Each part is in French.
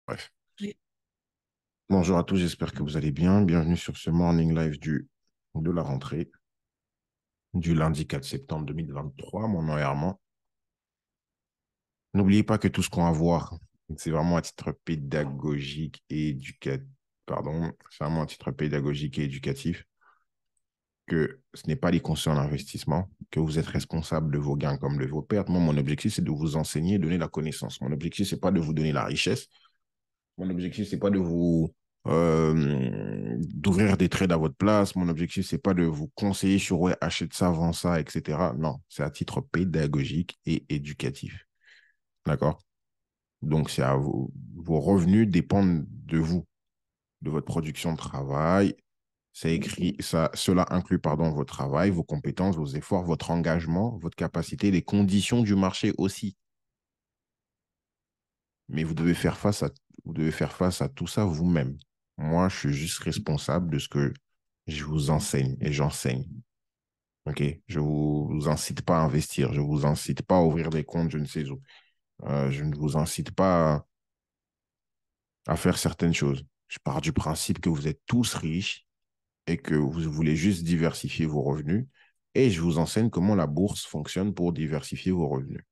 Bref. Oui. Bonjour à tous, j'espère que vous allez bien. Bienvenue sur ce morning live de la rentrée du lundi 4 septembre 2023. Mon nom est Armand. N'oubliez pas que tout ce qu'on va voir, c'est vraiment à titre pédagogique et éducatif. Pardon, c'est vraiment à titre pédagogique et éducatif, que ce n'est pas des conseils en investissement, que vous êtes responsable de vos gains comme de vos pertes. Moi, mon objectif, c'est de vous enseigner, donner la connaissance. Mon objectif, c'est pas de vous donner la richesse. Mon objectif, c'est pas de vous d'ouvrir des trades à votre place. Mon objectif, c'est pas de vous conseiller sur ouais, achète ça, vends ça, etc. Non, c'est à titre pédagogique et éducatif. D'accord? Donc, c'est à vous. Vos revenus dépendent de vous, de votre production de travail. Ça écrit, ça, cela inclut, pardon, votre travail, vos compétences, vos efforts, votre engagement, votre capacité, les conditions du marché aussi. Mais vous devez faire face à tout ça vous-même. Moi, je suis juste responsable de ce que je vous enseigne et j'enseigne. OK? Je ne vous incite pas à investir. Je ne vous incite pas à ouvrir des comptes, je ne sais où. Je ne vous incite pas à faire certaines choses. Je pars du principe que vous êtes tous riches et que vous voulez juste diversifier vos revenus. Et je vous enseigne comment la bourse fonctionne pour diversifier vos revenus.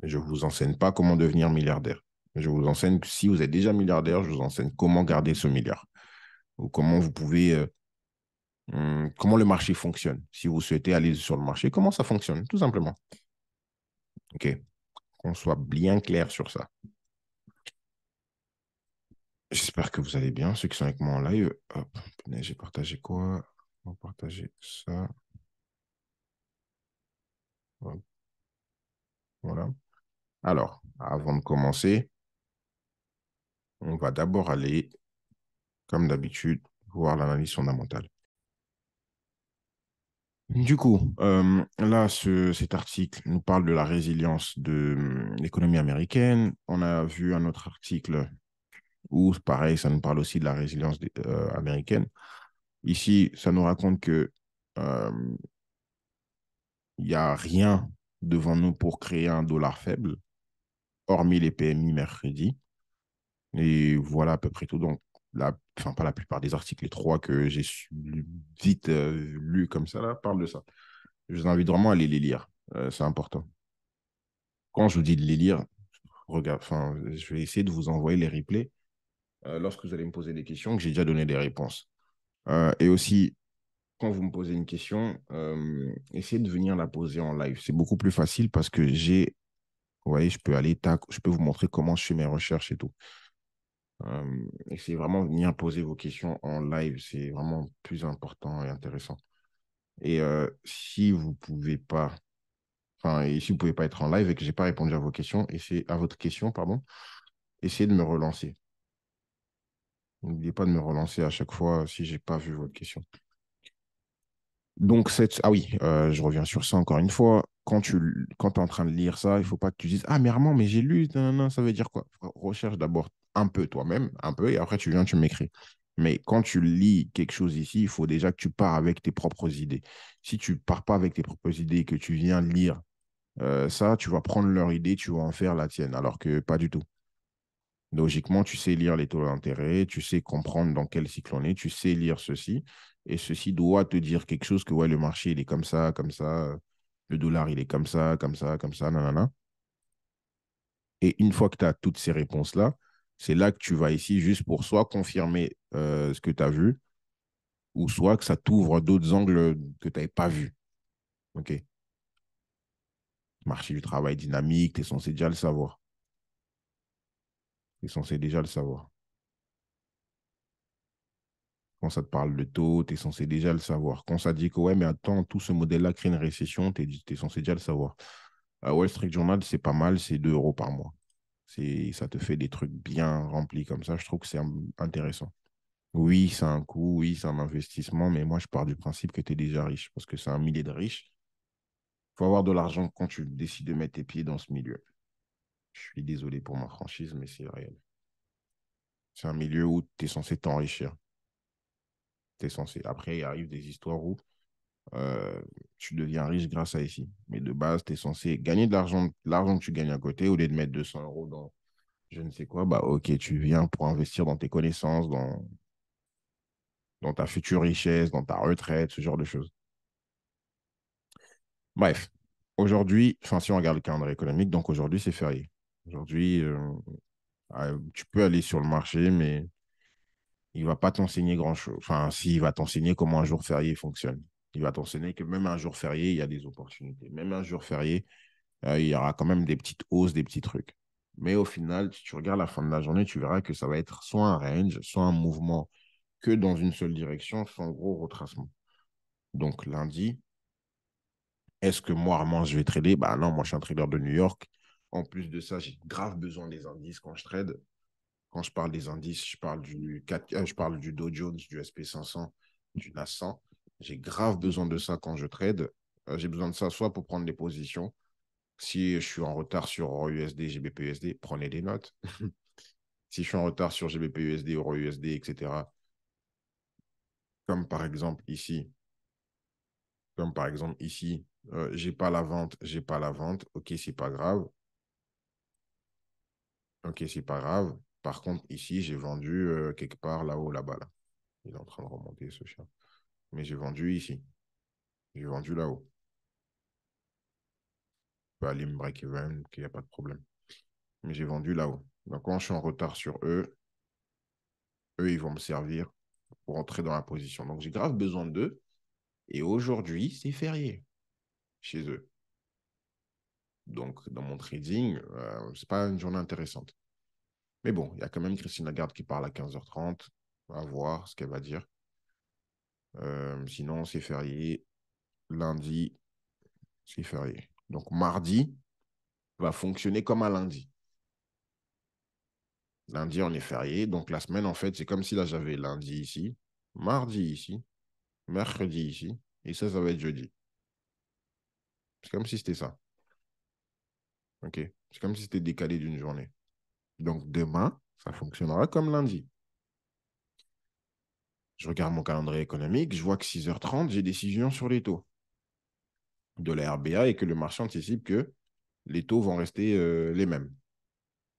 Je ne vous enseigne pas comment devenir milliardaire. Je vous enseigne que si vous êtes déjà milliardaire, je vous enseigne comment garder ce milliard ou comment vous pouvez, comment le marché fonctionne. Si vous souhaitez aller sur le marché, comment ça fonctionne, tout simplement. OK. Qu'on soit bien clair sur ça. J'espère que vous allez bien, ceux qui sont avec moi en live. Hop, j'ai partagé quoi? On va partager ça. Hop, voilà. Alors, avant de commencer, on va d'abord aller, comme d'habitude, voir l'analyse fondamentale. Du coup, là, cet article nous parle de la résilience de l'économie américaine. On a vu un autre article où, pareil, ça nous parle aussi de la résilience américaine. Ici, ça nous raconte que euh, il n'y a rien devant nous pour créer un dollar faible, hormis les PMI mercredi. Et voilà à peu près tout. Donc, enfin, pas la plupart des articles, les trois que j'ai vite lus comme ça, là, parlent de ça. Je vous invite vraiment à aller les lire. C'est important. Quand je vous dis de les lire, regarde, enfin, je vais essayer de vous envoyer les replays lorsque vous allez me poser des questions, que j'ai déjà donné des réponses. Et aussi, quand vous me posez une question, essayez de venir la poser en live. C'est beaucoup plus facile parce que vous voyez, je peux aller, je peux vous montrer comment je fais mes recherches et tout. Essayez vraiment de venir poser vos questions en live. C'est vraiment plus important et intéressant. Et si vous pouvez pas, enfin, et si vous pouvez pas être en live et que j'ai pas répondu à vos questions, à votre question, pardon, essayez de me relancer. N'oubliez pas de me relancer à chaque fois si j'ai pas vu votre question. Donc, ah oui, je reviens sur ça encore une fois. Quand tu es en train de lire ça, il faut pas que tu dises, ah, mais Armand, mais j'ai lu, non, non, ça veut dire quoi? Recherche d'abord un peu toi-même, un peu, et après tu viens, tu m'écris. Mais quand tu lis quelque chose ici, il faut déjà que tu pars avec tes propres idées. Si tu pars pas avec tes propres idées et que tu viens lire ça, tu vas prendre leur idée, tu vas en faire la tienne, alors que pas du tout. Logiquement, tu sais lire les taux d'intérêt, tu sais comprendre dans quel cycle on est, tu sais lire ceci, et ceci doit te dire quelque chose que ouais, le marché, il est comme ça, le dollar, il est comme ça, nanana. Et une fois que tu as toutes ces réponses-là, c'est là que tu vas ici juste pour soit confirmer ce que tu as vu, ou soit que ça t'ouvre d'autres angles que tu n'avais pas vus. OK? Marché du travail dynamique, tu es censé déjà le savoir. Tu es censé déjà le savoir. Quand ça te parle de taux, tu es censé déjà le savoir. Quand ça dit que, ouais, mais attends, tout ce modèle-là crée une récession, tu es censé déjà le savoir. Wall Street Journal, c'est pas mal, c'est 2 euros par mois. Ça te fait des trucs bien remplis comme ça. Je trouve que c'est intéressant. Oui, c'est un coût, oui, c'est un investissement, mais moi, je pars du principe que tu es déjà riche parce que c'est un millier de riches. Il faut avoir de l'argent quand tu décides de mettre tes pieds dans ce milieu. Je suis désolé pour ma franchise, mais c'est réel. C'est un milieu où tu es censé t'enrichir. T'es censé. Après, il arrive des histoires où euh, tu deviens riche grâce à ici. Mais de base, tu es censé gagner de l'argent que tu gagnes à côté au lieu de mettre 200 euros dans. je ne sais quoi, bah ok, tu viens pour investir dans tes connaissances, dans ta future richesse, dans ta retraite, ce genre de choses. Bref, aujourd'hui, enfin, si on regarde le calendrier économique, donc aujourd'hui, c'est férié. Aujourd'hui, tu peux aller sur le marché, mais il ne va pas t'enseigner grand-chose. Enfin, si, il va t'enseigner comment un jour férié fonctionne. Il va t'enseigner que même un jour férié, il y a des opportunités. Même un jour férié, il y aura quand même des petites hausses, des petits trucs. Mais au final, si tu regardes la fin de la journée, tu verras que ça va être soit un range, soit un mouvement que dans une seule direction, sans gros retracement. Donc lundi, est-ce que moi, Armand, je vais trader? Bah non, moi, je suis un trader de New York. En plus de ça, j'ai grave besoin des indices quand je trade. Quand je parle des indices, je parle du Dow Jones, du SP 500, du NAS 100. J'ai grave besoin de ça quand je trade. J'ai besoin de ça soit pour prendre des positions. Si je suis en retard sur Euro USD, GBP USD, prenez des notes. Si je suis en retard sur GBP USD, Euro USD, etc., comme par exemple ici, comme par exemple ici, j'ai pas la vente, j'ai pas la vente. Ok, c'est pas grave. Ok, c'est pas grave. Par contre, ici, j'ai vendu quelque part là-haut, là-bas. Là. Il est en train de remonter ce chien. Mais j'ai vendu ici. J'ai vendu là-haut. Je peux aller me break-even, qu'il n'y a pas de problème. Mais j'ai vendu là-haut. Donc, quand je suis en retard sur eux, eux, ils vont me servir pour entrer dans la position. Donc, j'ai grave besoin d'eux. Et aujourd'hui, c'est férié chez eux. Donc, dans mon trading, ce n'est pas une journée intéressante. Mais bon, il y a quand même Christine Lagarde qui parle à 15h30. On va voir ce qu'elle va dire. Sinon, c'est férié. Lundi, c'est férié. Donc, mardi va fonctionner comme un lundi. Lundi, on est férié. Donc, la semaine, en fait, c'est comme si là, j'avais lundi ici, mardi ici, mercredi ici, et ça va être jeudi. C'est comme si c'était ça. OK? C'est comme si c'était décalé d'une journée. Donc, demain, ça fonctionnera comme lundi. Je regarde mon calendrier économique, je vois que 6h30, j'ai décision sur les taux de la RBA et que le marché anticipe que les taux vont rester les mêmes.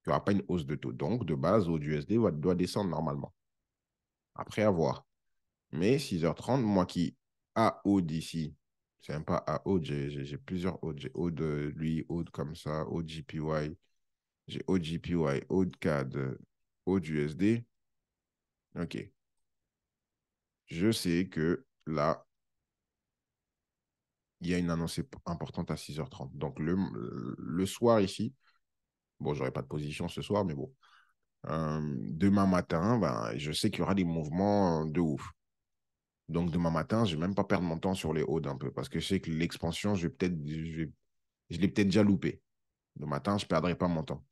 Il n'y aura pas une hausse de taux. Donc, de base, l'USD doit descendre normalement. Après, à voir. Mais 6h30, moi qui a Aude ici, c'est même pas à Aude, j'ai plusieurs Aude. J'ai Aude, lui, Aude comme ça, Aude JPY, j'ai Aude JPY, Aude CAD, Aude USD. OK. Je sais que là, il y a une annonce importante à 6h30. Donc, le soir ici, bon, j'aurai pas de position ce soir, mais bon. Demain matin, ben, je sais qu'il y aura des mouvements de ouf. Donc, demain matin, je ne vais même pas perdre mon temps sur les hauts un peu parce que je sais que l'expansion, je l'ai peut-être déjà loupé. Le matin, je ne perdrai pas mon temps.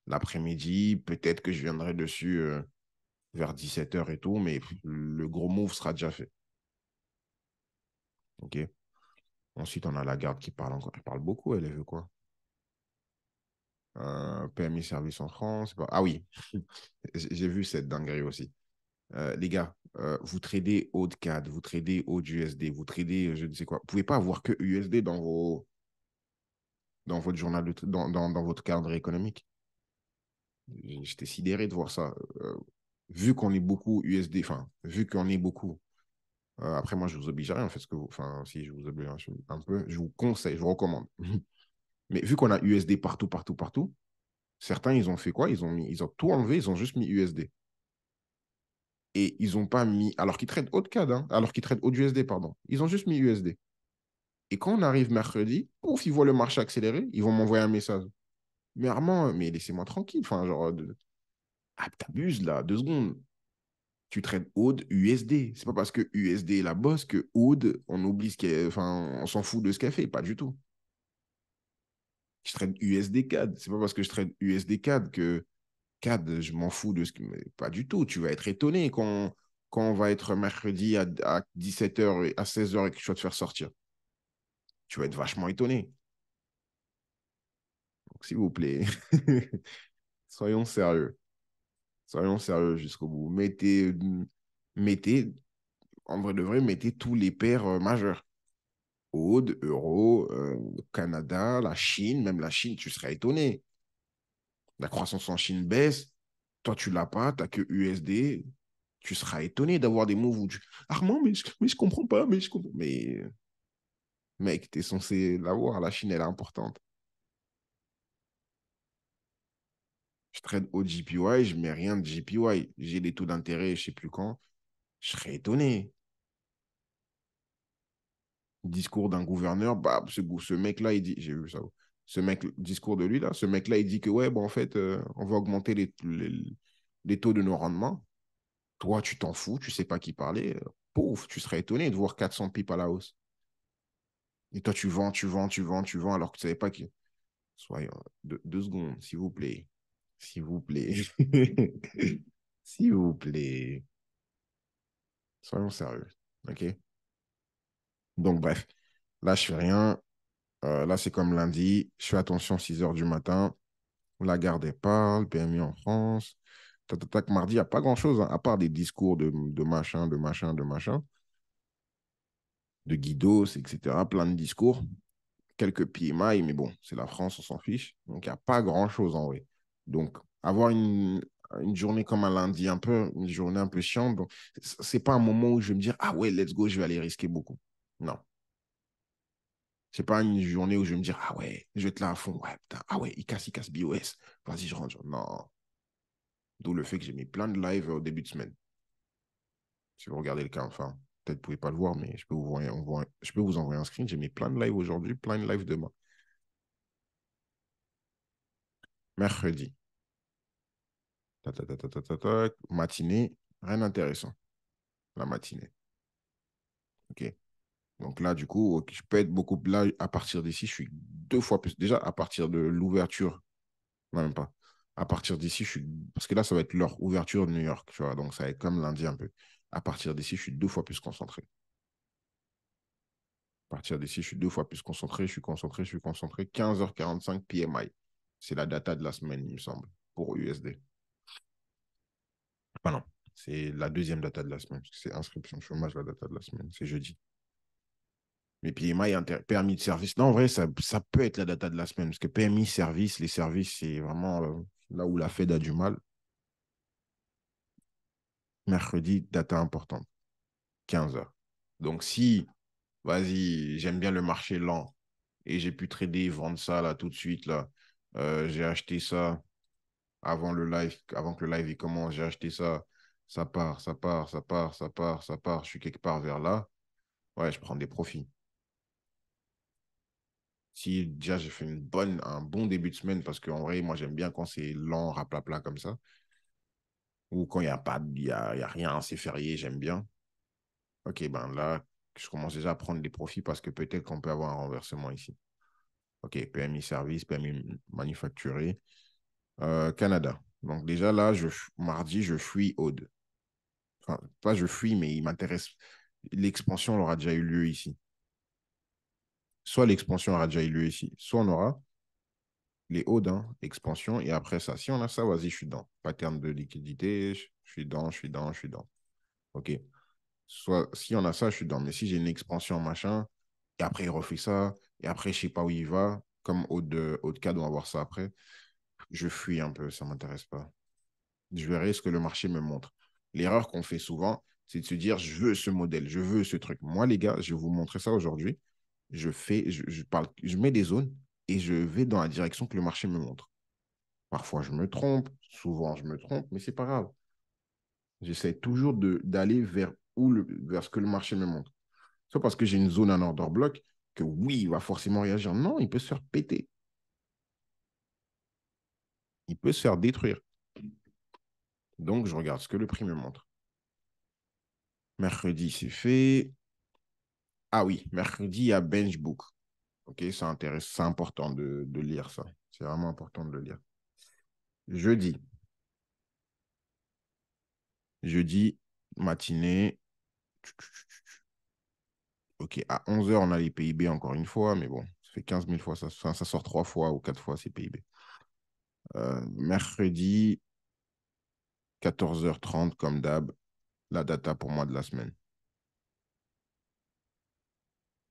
L'après-midi, peut-être que je viendrai dessus vers 17h et tout, mais le gros move sera déjà fait. OK. Ensuite, on a la garde qui parle encore. Elle parle beaucoup, elle veut quoi? PMI service en France. Ah oui, j'ai vu cette dinguerie aussi. Les gars, vous tradez haut de CAD, vous tradez haut USD, vous tradez je ne sais quoi. Vous ne pouvez pas avoir que USD dans votre journal, dans votre cadre économique. J'étais sidéré de voir ça. Vu qu'on est beaucoup USD, enfin, vu qu'on est beaucoup, après moi je vous oblige à rien, faites ce que vous, enfin, si je vous oblige un peu, je vous conseille, je vous recommande. Mais vu qu'on a USD partout, partout, partout, certains ils ont fait quoi? Ils ont tout enlevé, ils ont juste mis USD. Et ils n'ont pas mis, alors qu'ils traitent haut de CAD, hein, alors qu'ils traitent haut USD, pardon, ils ont juste mis USD. Et quand on arrive mercredi, pouf, ils voient le marché accélérer, ils vont m'envoyer un message. Mais Armand, mais laissez-moi tranquille. Enfin, genre, ah, t'abuses là, 2 secondes. Tu traites AUD USD. C'est pas parce que USD est la bosse que AUD, on oublie ce qu'elle, enfin, on s'en fout de ce qu'elle fait. Pas du tout. Je traite USD CAD. C'est pas parce que je traite USD CAD que CAD, je m'en fous de ce que. Mais pas du tout. Tu vas être étonné quand on va être mercredi à 17h et à 16h et que je vais te faire sortir. Tu vas être vachement étonné. Donc, s'il vous plaît, soyons sérieux. Soyons sérieux jusqu'au bout. Mettez, en vrai de vrai, mettez tous les pairs majeurs. Aude, Euro, Canada, la Chine, même la Chine, tu serais étonné. La croissance en Chine baisse. Toi, tu l'as pas, tu n'as que USD. Tu seras étonné d'avoir des moves où tu... Armand, mais je comprends pas, mais je comprends. Mais mec, tu es censé l'avoir. La Chine, elle est importante. Je trade au JPY, je mets rien de JPY. J'ai des taux d'intérêt, je sais plus quand. Je serais étonné. Discours d'un gouverneur, bah, ce mec-là, il dit, j'ai vu ça, ce mec, discours de lui, là, ce mec-là, il dit que, ouais, bon, en fait, on va augmenter les taux de nos rendements. Toi, tu t'en fous, tu sais pas qui parler. Pauvre, tu serais étonné de voir 400 pipes à la hausse. Et toi, tu vends, tu vends, tu vends, tu vends, alors que tu savais pas qui. Soyons, 2 secondes, s'il vous plaît. S'il vous plaît. S'il vous plaît. Soyons sérieux. OK? Donc, bref. Là, je fais rien. Là, c'est comme lundi. Je fais attention, 6 heures du matin. Lagarde parle, PMI en France. Tac, tac, tac. Mardi, il n'y a pas grand-chose, hein, à part des discours de machin, de machin, de machin, de Guidos, etc. Plein de discours. Quelques PMI, mais bon, c'est la France, on s'en fiche. Donc, il n'y a pas grand-chose en vrai. Donc, avoir une journée comme un lundi, un peu, une journée un peu chiante, donc, c'est pas un moment où je vais me dire, ah ouais, let's go, je vais aller risquer beaucoup. Non. C'est pas une journée où je vais me dire, ah ouais, je vais être là à fond. Ouais, putain, ah ouais, il casse BOS. Vas-y, je rentre. Non. D'où le fait que j'ai mis plein de lives au début de semaine. Si vous regardez le cas, enfin, peut-être que vous ne pouvez pas le voir, mais je peux vous envoyer un screen. J'ai mis plein de lives aujourd'hui, plein de lives demain. Mercredi. Matinée, rien d'intéressant. La matinée. OK. Donc là, du coup, ok, je peux être beaucoup. Là, à partir d'ici, je suis 2 fois plus. Déjà, à partir de l'ouverture, non, même pas. À partir d'ici, je suis. Parce que là, ça va être leur ouverture de New York, tu vois. Donc, ça va être comme lundi un peu. À partir d'ici, je suis 2 fois plus concentré. À partir d'ici, je suis 2 fois plus concentré. Je suis concentré, je suis concentré. 15h45 PMI. C'est la data de la semaine, il me semble, pour USD. Enfin, non. C'est la deuxième data de la semaine. Parce que c'est inscription chômage, la data de la semaine. C'est jeudi. Mais PMI, permis de service. Non, en vrai, ça peut être la data de la semaine. Parce que PMI, service, les services, c'est vraiment là où la Fed a du mal. Mercredi, data importante. 15h. Donc, si, vas-y, j'aime bien le marché lent et j'ai pu trader, vendre ça là tout de suite, là. J'ai acheté ça avant le live, avant que le live il commence, j'ai acheté ça. Ça part, ça part, ça part, ça part, ça part. Je suis quelque part vers là. Ouais, je prends des profits. Si déjà j'ai fait un bon début de semaine, parce qu'en vrai, moi j'aime bien quand c'est lent, raplapla comme ça, ou quand il n'y a pas, il y a rien, c'est férié, j'aime bien. Ok, ben là, je commence déjà à prendre des profits parce que peut-être qu'on peut avoir un renversement ici. Ok, PMI service, PMI manufacturé. Canada. Donc déjà là, mardi, je fuis Aude. Enfin, pas je fuis, mais il m'intéresse. L'expansion aura déjà eu lieu ici. Soit l'expansion aura déjà eu lieu ici, soit on aura les Audes, hein, expansion, et après ça. Si on a ça, vas-y, je suis dans. Pattern de liquidité, je suis dans, je suis dans, je suis dans. Ok. Soit si on a ça, je suis dans. Mais si j'ai une expansion, machin, et après il refait ça, et après je sais pas où il va, comme Aude cas, on va voir ça après, je fuis un peu, ça m'intéresse pas. Je verrai ce que le marché me montre. L'erreur qu'on fait souvent, c'est de se dire, je veux ce modèle, je veux ce truc. Moi, les gars, je vais vous montrer ça aujourd'hui. Je mets des zones et je vais dans la direction que le marché me montre. Parfois, je me trompe, souvent, je me trompe, mais c'est pas grave. J'essaie toujours d'aller vers ce que le marché me montre. Soit parce que j'ai une zone en order block, que oui, il va forcément réagir. Non, il peut se faire péter. Il peut se faire détruire. Donc, je regarde ce que le prix me montre. Mercredi, c'est fait. Ah oui, mercredi, il y a Benchbook. OK, ça intéresse, c'est important de lire ça. C'est vraiment important de le lire. Jeudi, jeudi, matinée. OK, à 11h, on a les PIB encore une fois, mais bon, ça fait 15 000 fois, ça sort 3 fois ou 4 fois ces PIB. Mercredi, 14h30, comme d'hab, la data pour moi de la semaine.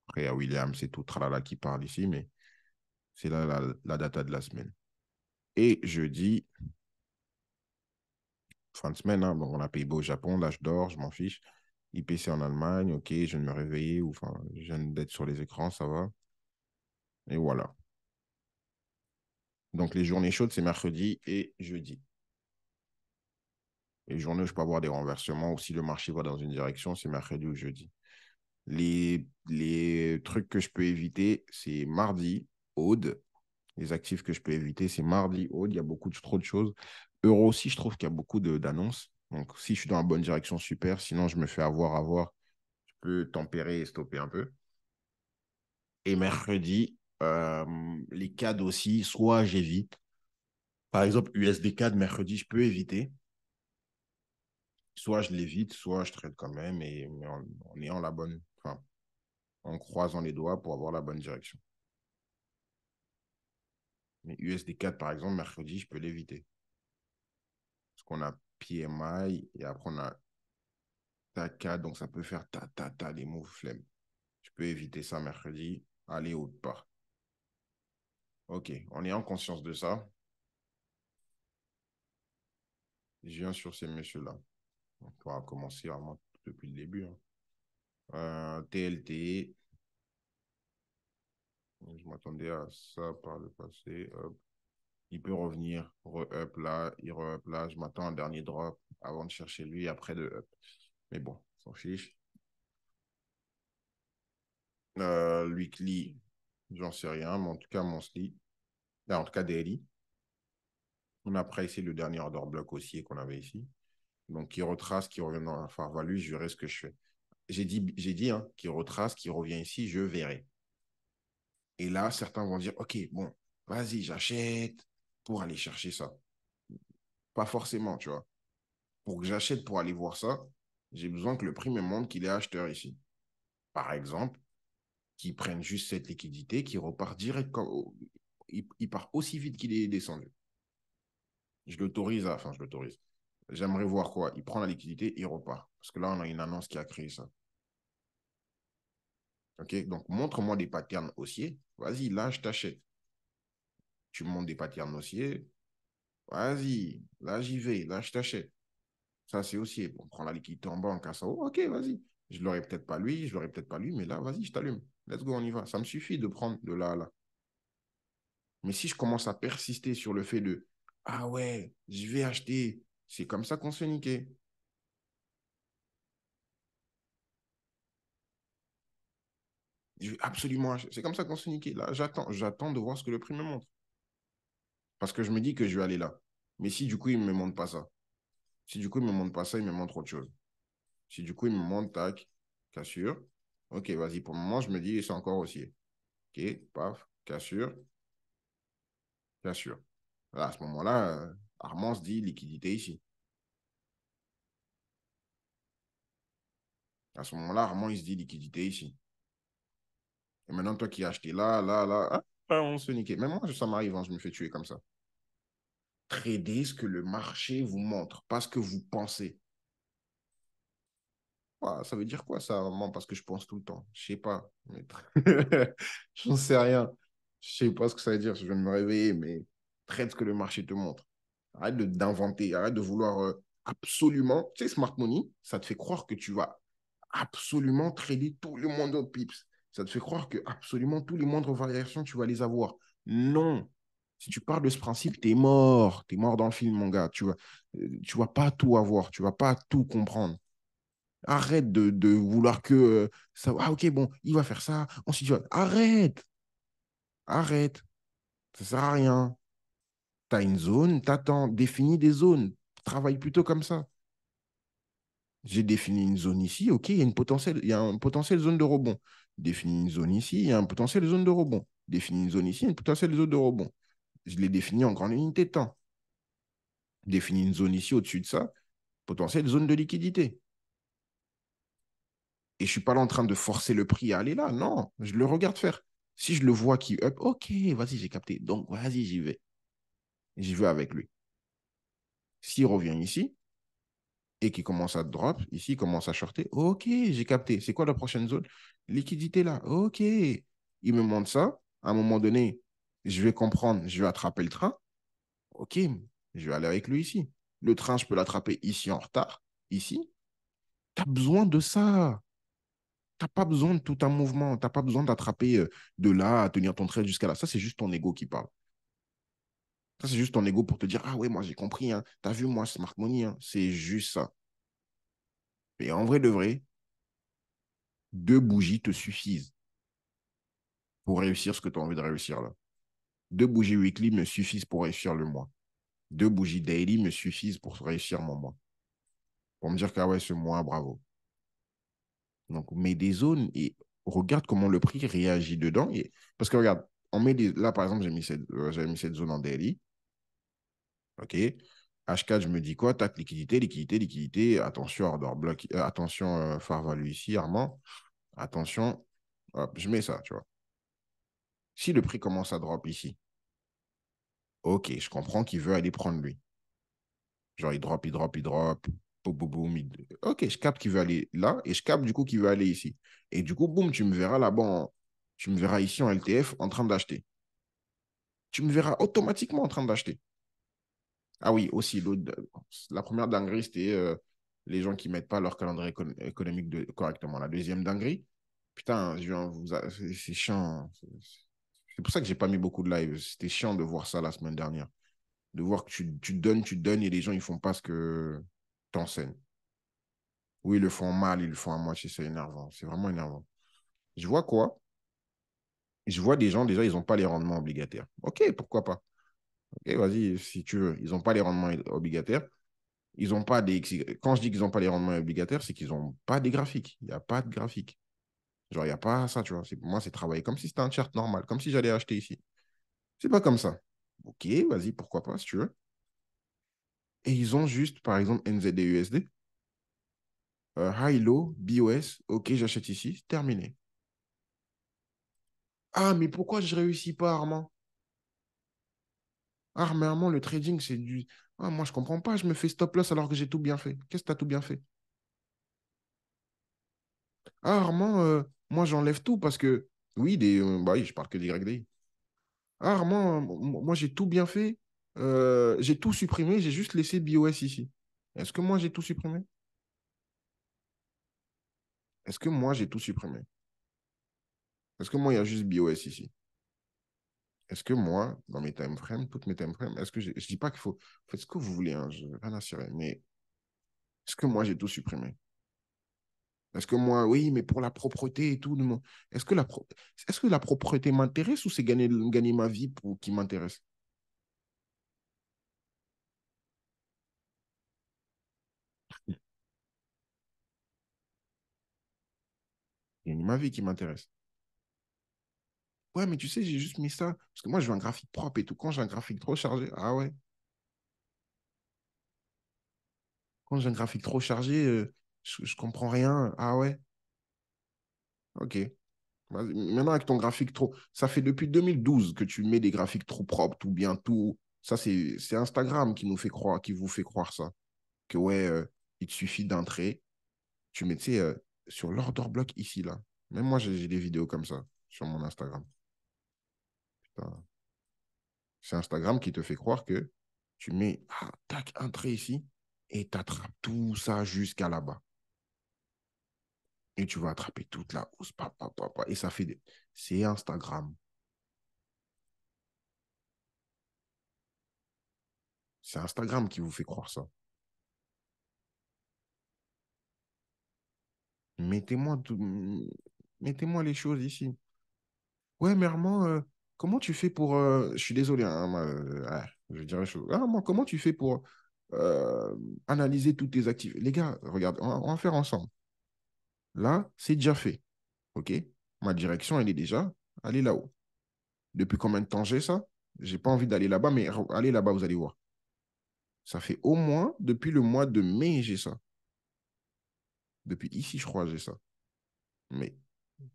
Après, à William, c'est tout tralala qui parle ici, mais c'est là la data de la semaine. Et jeudi, fin de semaine, hein, donc on a Pays-Bas au Japon, là je dors, je m'en fiche. IPC en Allemagne, ok, je viens de me réveiller, ou enfin, je viens d'être sur les écrans, ça va. Et voilà. Donc les journées chaudes, c'est mercredi et jeudi. Les journées où je peux avoir des renversements, ou si le marché va dans une direction, c'est mercredi ou jeudi. Les trucs que je peux éviter, c'est mardi, Aude. Les actifs que je peux éviter, c'est mardi, Aude. Il y a trop de choses. Euro aussi, je trouve qu'il y a beaucoup d'annonces. Donc, si je suis dans la bonne direction, super. Sinon, je me fais avoir. Je peux tempérer et stopper un peu. Et mercredi, les CAD aussi, soit j'évite. Par exemple, USD CAD, mercredi, je peux éviter. Soit je l'évite, soit je traite quand même, mais en ayant la bonne, enfin, en croisant les doigts pour avoir la bonne direction. Mais USD4, par exemple, mercredi, je peux l'éviter. Parce qu'on a PMI et après on a TACA, donc ça peut faire ta, les moves flemme. Je peux éviter ça mercredi, aller autre part. Ok, en ayant conscience de ça, je viens sur ces messieurs-là. On va commencer vraiment depuis le début. Hein. TLT, je m'attendais à ça par le passé. Hop. Il peut revenir, re-up là, il re-up là. Je m'attends à un dernier drop avant de chercher lui, après de up. Mais bon, s'en fiche. Weekly, j'en sais rien, mais en tout cas, monthly, en tout cas, daily. On a pricé le dernier order block aussi qu'on avait ici. Donc, qui retrace, qui revient dans la phare value, je verrai ce que je fais. J'ai dit hein, qui retrace, qui revient ici, je verrai. Et là, certains vont dire, OK, bon, vas-y, j'achète pour aller chercher ça. Pas forcément, tu vois. Pour que j'achète pour aller voir ça, j'ai besoin que le prix me montre qu'il est acheteur ici. Par exemple, qu'ils prennent juste cette liquidité, qui repart direct, il part aussi vite qu'il est descendu. Je l'autorise. J'aimerais voir quoi. Il prend la liquidité, il repart. Parce que là, on a une annonce qui a créé ça. OK? Donc, montre-moi des patterns haussiers. Vas-y, là, je t'achète. Tu me montres des patterns haussiers. Vas-y, là, j'y vais. Là, je t'achète. Ça, c'est haussier. On prend la liquidité en banque à ça. Oh, OK, vas-y. Je ne l'aurais peut-être pas lui, je l'aurais peut-être pas lui, mais là, vas-y, je t'allume. Let's go, on y va. Ça me suffit de prendre de là à là. Mais si je commence à persister sur le fait de ah ouais, je vais acheter, c'est comme ça qu'on se fait niquer. Je vais absolument acheter. C'est comme ça qu'on se fait niquer. Là, j'attends de voir ce que le prix me montre. Parce que je me dis que je vais aller là. Mais si du coup, il ne me montre pas ça. Si du coup, il ne me montre pas ça, il me montre autre chose. Si du coup, il me montre, tac, cassure. Ok, vas-y, pour le moment, je me dis, c'est encore haussier. Ok, paf, cassure, cassure. Là, à ce moment-là, Armand se dit liquidité ici. À ce moment-là, Armand, il se dit liquidité ici. Et maintenant, toi qui as acheté là, là, là, on se fait niquer. Même moi, ça m'arrive, hein, je me fais tuer comme ça. Trader ce que le marché vous montre, pas ce que vous pensez. Ouais, ça veut dire quoi ça, vraiment? Parce que je pense tout le temps. Je sais pas. Mais... J'en sais rien. Je sais pas ce que ça veut dire. Je viens de me réveiller, mais traite ce que le marché te montre. Arrête d'inventer. Arrête de vouloir absolument. Tu sais, Smart Money, ça te fait croire que tu vas absolument trader tous les moindres pips. Ça te fait croire que absolument tous les moindres variations, tu vas les avoir. Non. Si tu parles de ce principe, t'es mort. T'es mort dans le film, mon gars. Tu vas pas tout avoir. Tu vas pas tout comprendre. Arrête de vouloir que ça. Ah, ok, bon, il va faire ça. Ensuite, arrête. Arrête. Ça sert à rien. Tu as une zone, t'attends. Définis des zones. Travaille plutôt comme ça. J'ai défini une zone ici, ok, il y a un potentiel zone de rebond. Définis une zone ici, il y a un potentiel zone de rebond. Définis une zone ici, il y a une potentielle zone de rebond. Je l'ai défini en grande unité de temps. Définis une zone ici au-dessus de ça, potentielle zone de liquidité. Et je ne suis pas là en train de forcer le prix à aller là. Non, je le regarde faire. Si je le vois qui up, ok, vas-y, j'ai capté. Donc, vas-y, j'y vais. J'y vais avec lui. S'il revient ici et qu'il commence à drop, ici, il commence à shorter, ok, j'ai capté. C'est quoi la prochaine zone? Liquidité là. Ok. Il me montre ça. À un moment donné, je vais comprendre, je vais attraper le train. OK, je vais aller avec lui ici. Le train, je peux l'attraper ici en retard. Ici, tu as besoin de ça. Tu n'as pas besoin de tout un mouvement. Tu n'as pas besoin d'attraper de là à tenir ton trait jusqu'à là. Ça, c'est juste ton ego qui parle. Ça, c'est juste ton ego pour te dire, ah ouais, moi, j'ai compris. Hein. Tu as vu, moi, Smart Money. Hein. C'est juste ça. Et en vrai de vrai, 2 bougies te suffisent pour réussir ce que tu as envie de réussir là. 2 bougies weekly me suffisent pour réussir le mois. 2 bougies daily me suffisent pour réussir mon mois. Pour me dire que, ah ouais, ce mois, bravo. Donc, mets des zones et regarde comment le prix réagit dedans. Parce que regarde, là, par exemple, j'avais mis cette zone en daily. OK. H4, je me dis quoi? Tac, liquidité, liquidité, liquidité. Attention, order block. Attention, phare value ici, Armand. Attention. Hop, je mets ça, tu vois. Si le prix commence à drop ici, OK, je comprends qu'il veut aller prendre lui. Genre, il drop, il drop, il drop. Boum, boum, boum. OK, je capte qu'il veut aller là et je capte du coup qu'il veut aller ici. Et du coup, boum, tu me verras là-bas, tu me verras ici en LTF en train d'acheter. Tu me verras automatiquement en train d'acheter. Ah oui, aussi, la première dinguerie, c'était les gens qui ne mettent pas leur calendrier économique correctement. La deuxième dinguerie, putain, c'est chiant. C'est pour ça que j'ai pas mis beaucoup de live. C'était chiant de voir ça la semaine dernière. De voir que tu donnes et les gens, ils font pas ce que t'enseignes. Oui, ils le font mal, ils le font à moitié, c'est énervant. C'est vraiment énervant. Je vois quoi? Je vois des gens, déjà, ils n'ont pas les rendements obligataires. OK, pourquoi pas? OK, vas-y, si tu veux. Ils n'ont pas les rendements obligataires. Ils ont pas des... Quand je dis qu'ils n'ont pas les rendements obligataires, c'est qu'ils n'ont pas des graphiques. Il n'y a pas de graphique. Genre, il n'y a pas ça, tu vois. Pour moi, c'est travailler comme si c'était un chart normal, comme si j'allais acheter ici. C'est pas comme ça. OK, vas-y, pourquoi pas, si tu veux. Et ils ont juste, par exemple, NZD-USD, high-low, BOS, OK, j'achète ici, terminé. Ah, mais pourquoi je ne réussis pas, Armand? Ah, mais Armand, le trading, c'est du... Ah, moi, je comprends pas, je me fais stop loss alors que j'ai tout bien fait. Qu'est-ce que tu as tout bien fait? Ah, Armand, moi, j'enlève tout parce que... Oui, bah oui, je parle que d'YDI. Ah, Armand, moi, j'ai tout bien fait. J'ai tout supprimé, j'ai juste laissé BOS ici. Est-ce que moi, j'ai tout supprimé? Est-ce que moi, j'ai tout supprimé? Est-ce que moi, il y a juste BOS ici? Est-ce que moi, dans mes timeframes, toutes mes timeframes, est-ce que je dis pas qu'il faut... Faites ce que vous voulez, hein, je n'ai rien à cirer, mais est-ce que moi, j'ai tout supprimé? Est-ce que moi, oui, mais pour la propreté et tout, non. Est-ce que la propreté m'intéresse ou c'est gagner ma vie qui m'intéresse? Gagner ma vie qui m'intéresse. Ouais, mais tu sais, j'ai juste mis ça. Parce que moi, je veux un graphique propre et tout. Quand j'ai un graphique trop chargé, ah ouais. Quand j'ai un graphique trop chargé, je comprends rien. Ah ouais. Ok. Maintenant, avec ton graphique trop. Ça fait depuis 2012 que tu mets des graphiques trop propres, tout bien, tout. Ça, c'est Instagram qui nous fait croire, qui vous fait croire ça. Que ouais, il te suffit d'entrer. Tu mets, tu sais, sur l'order block ici, là. Même moi, j'ai des vidéos comme ça sur mon Instagram. Putain. C'est Instagram qui te fait croire que tu mets, ah, tac, un trait ici et tu attrapes tout ça jusqu'à là-bas. Et tu vas attraper toute la hausse. Et ça fait des... C'est Instagram. C'est Instagram qui vous fait croire ça. Mettez-moi Mettez-moi les choses ici. Ouais, mais Armand, comment tu fais pour... Je suis désolé, hein, je vais dire les choses. Armand, comment tu fais pour analyser toutes tes actifs? Les gars, regarde, on va faire ensemble. Là, c'est déjà fait. OK? Ma direction, elle est déjà allée là-haut. Depuis combien de temps j'ai ça? J'ai pas envie d'aller là-bas, mais allez là-bas, vous allez voir. Ça fait au moins depuis le mois de mai, j'ai ça. Depuis ici, je crois, j'ai ça.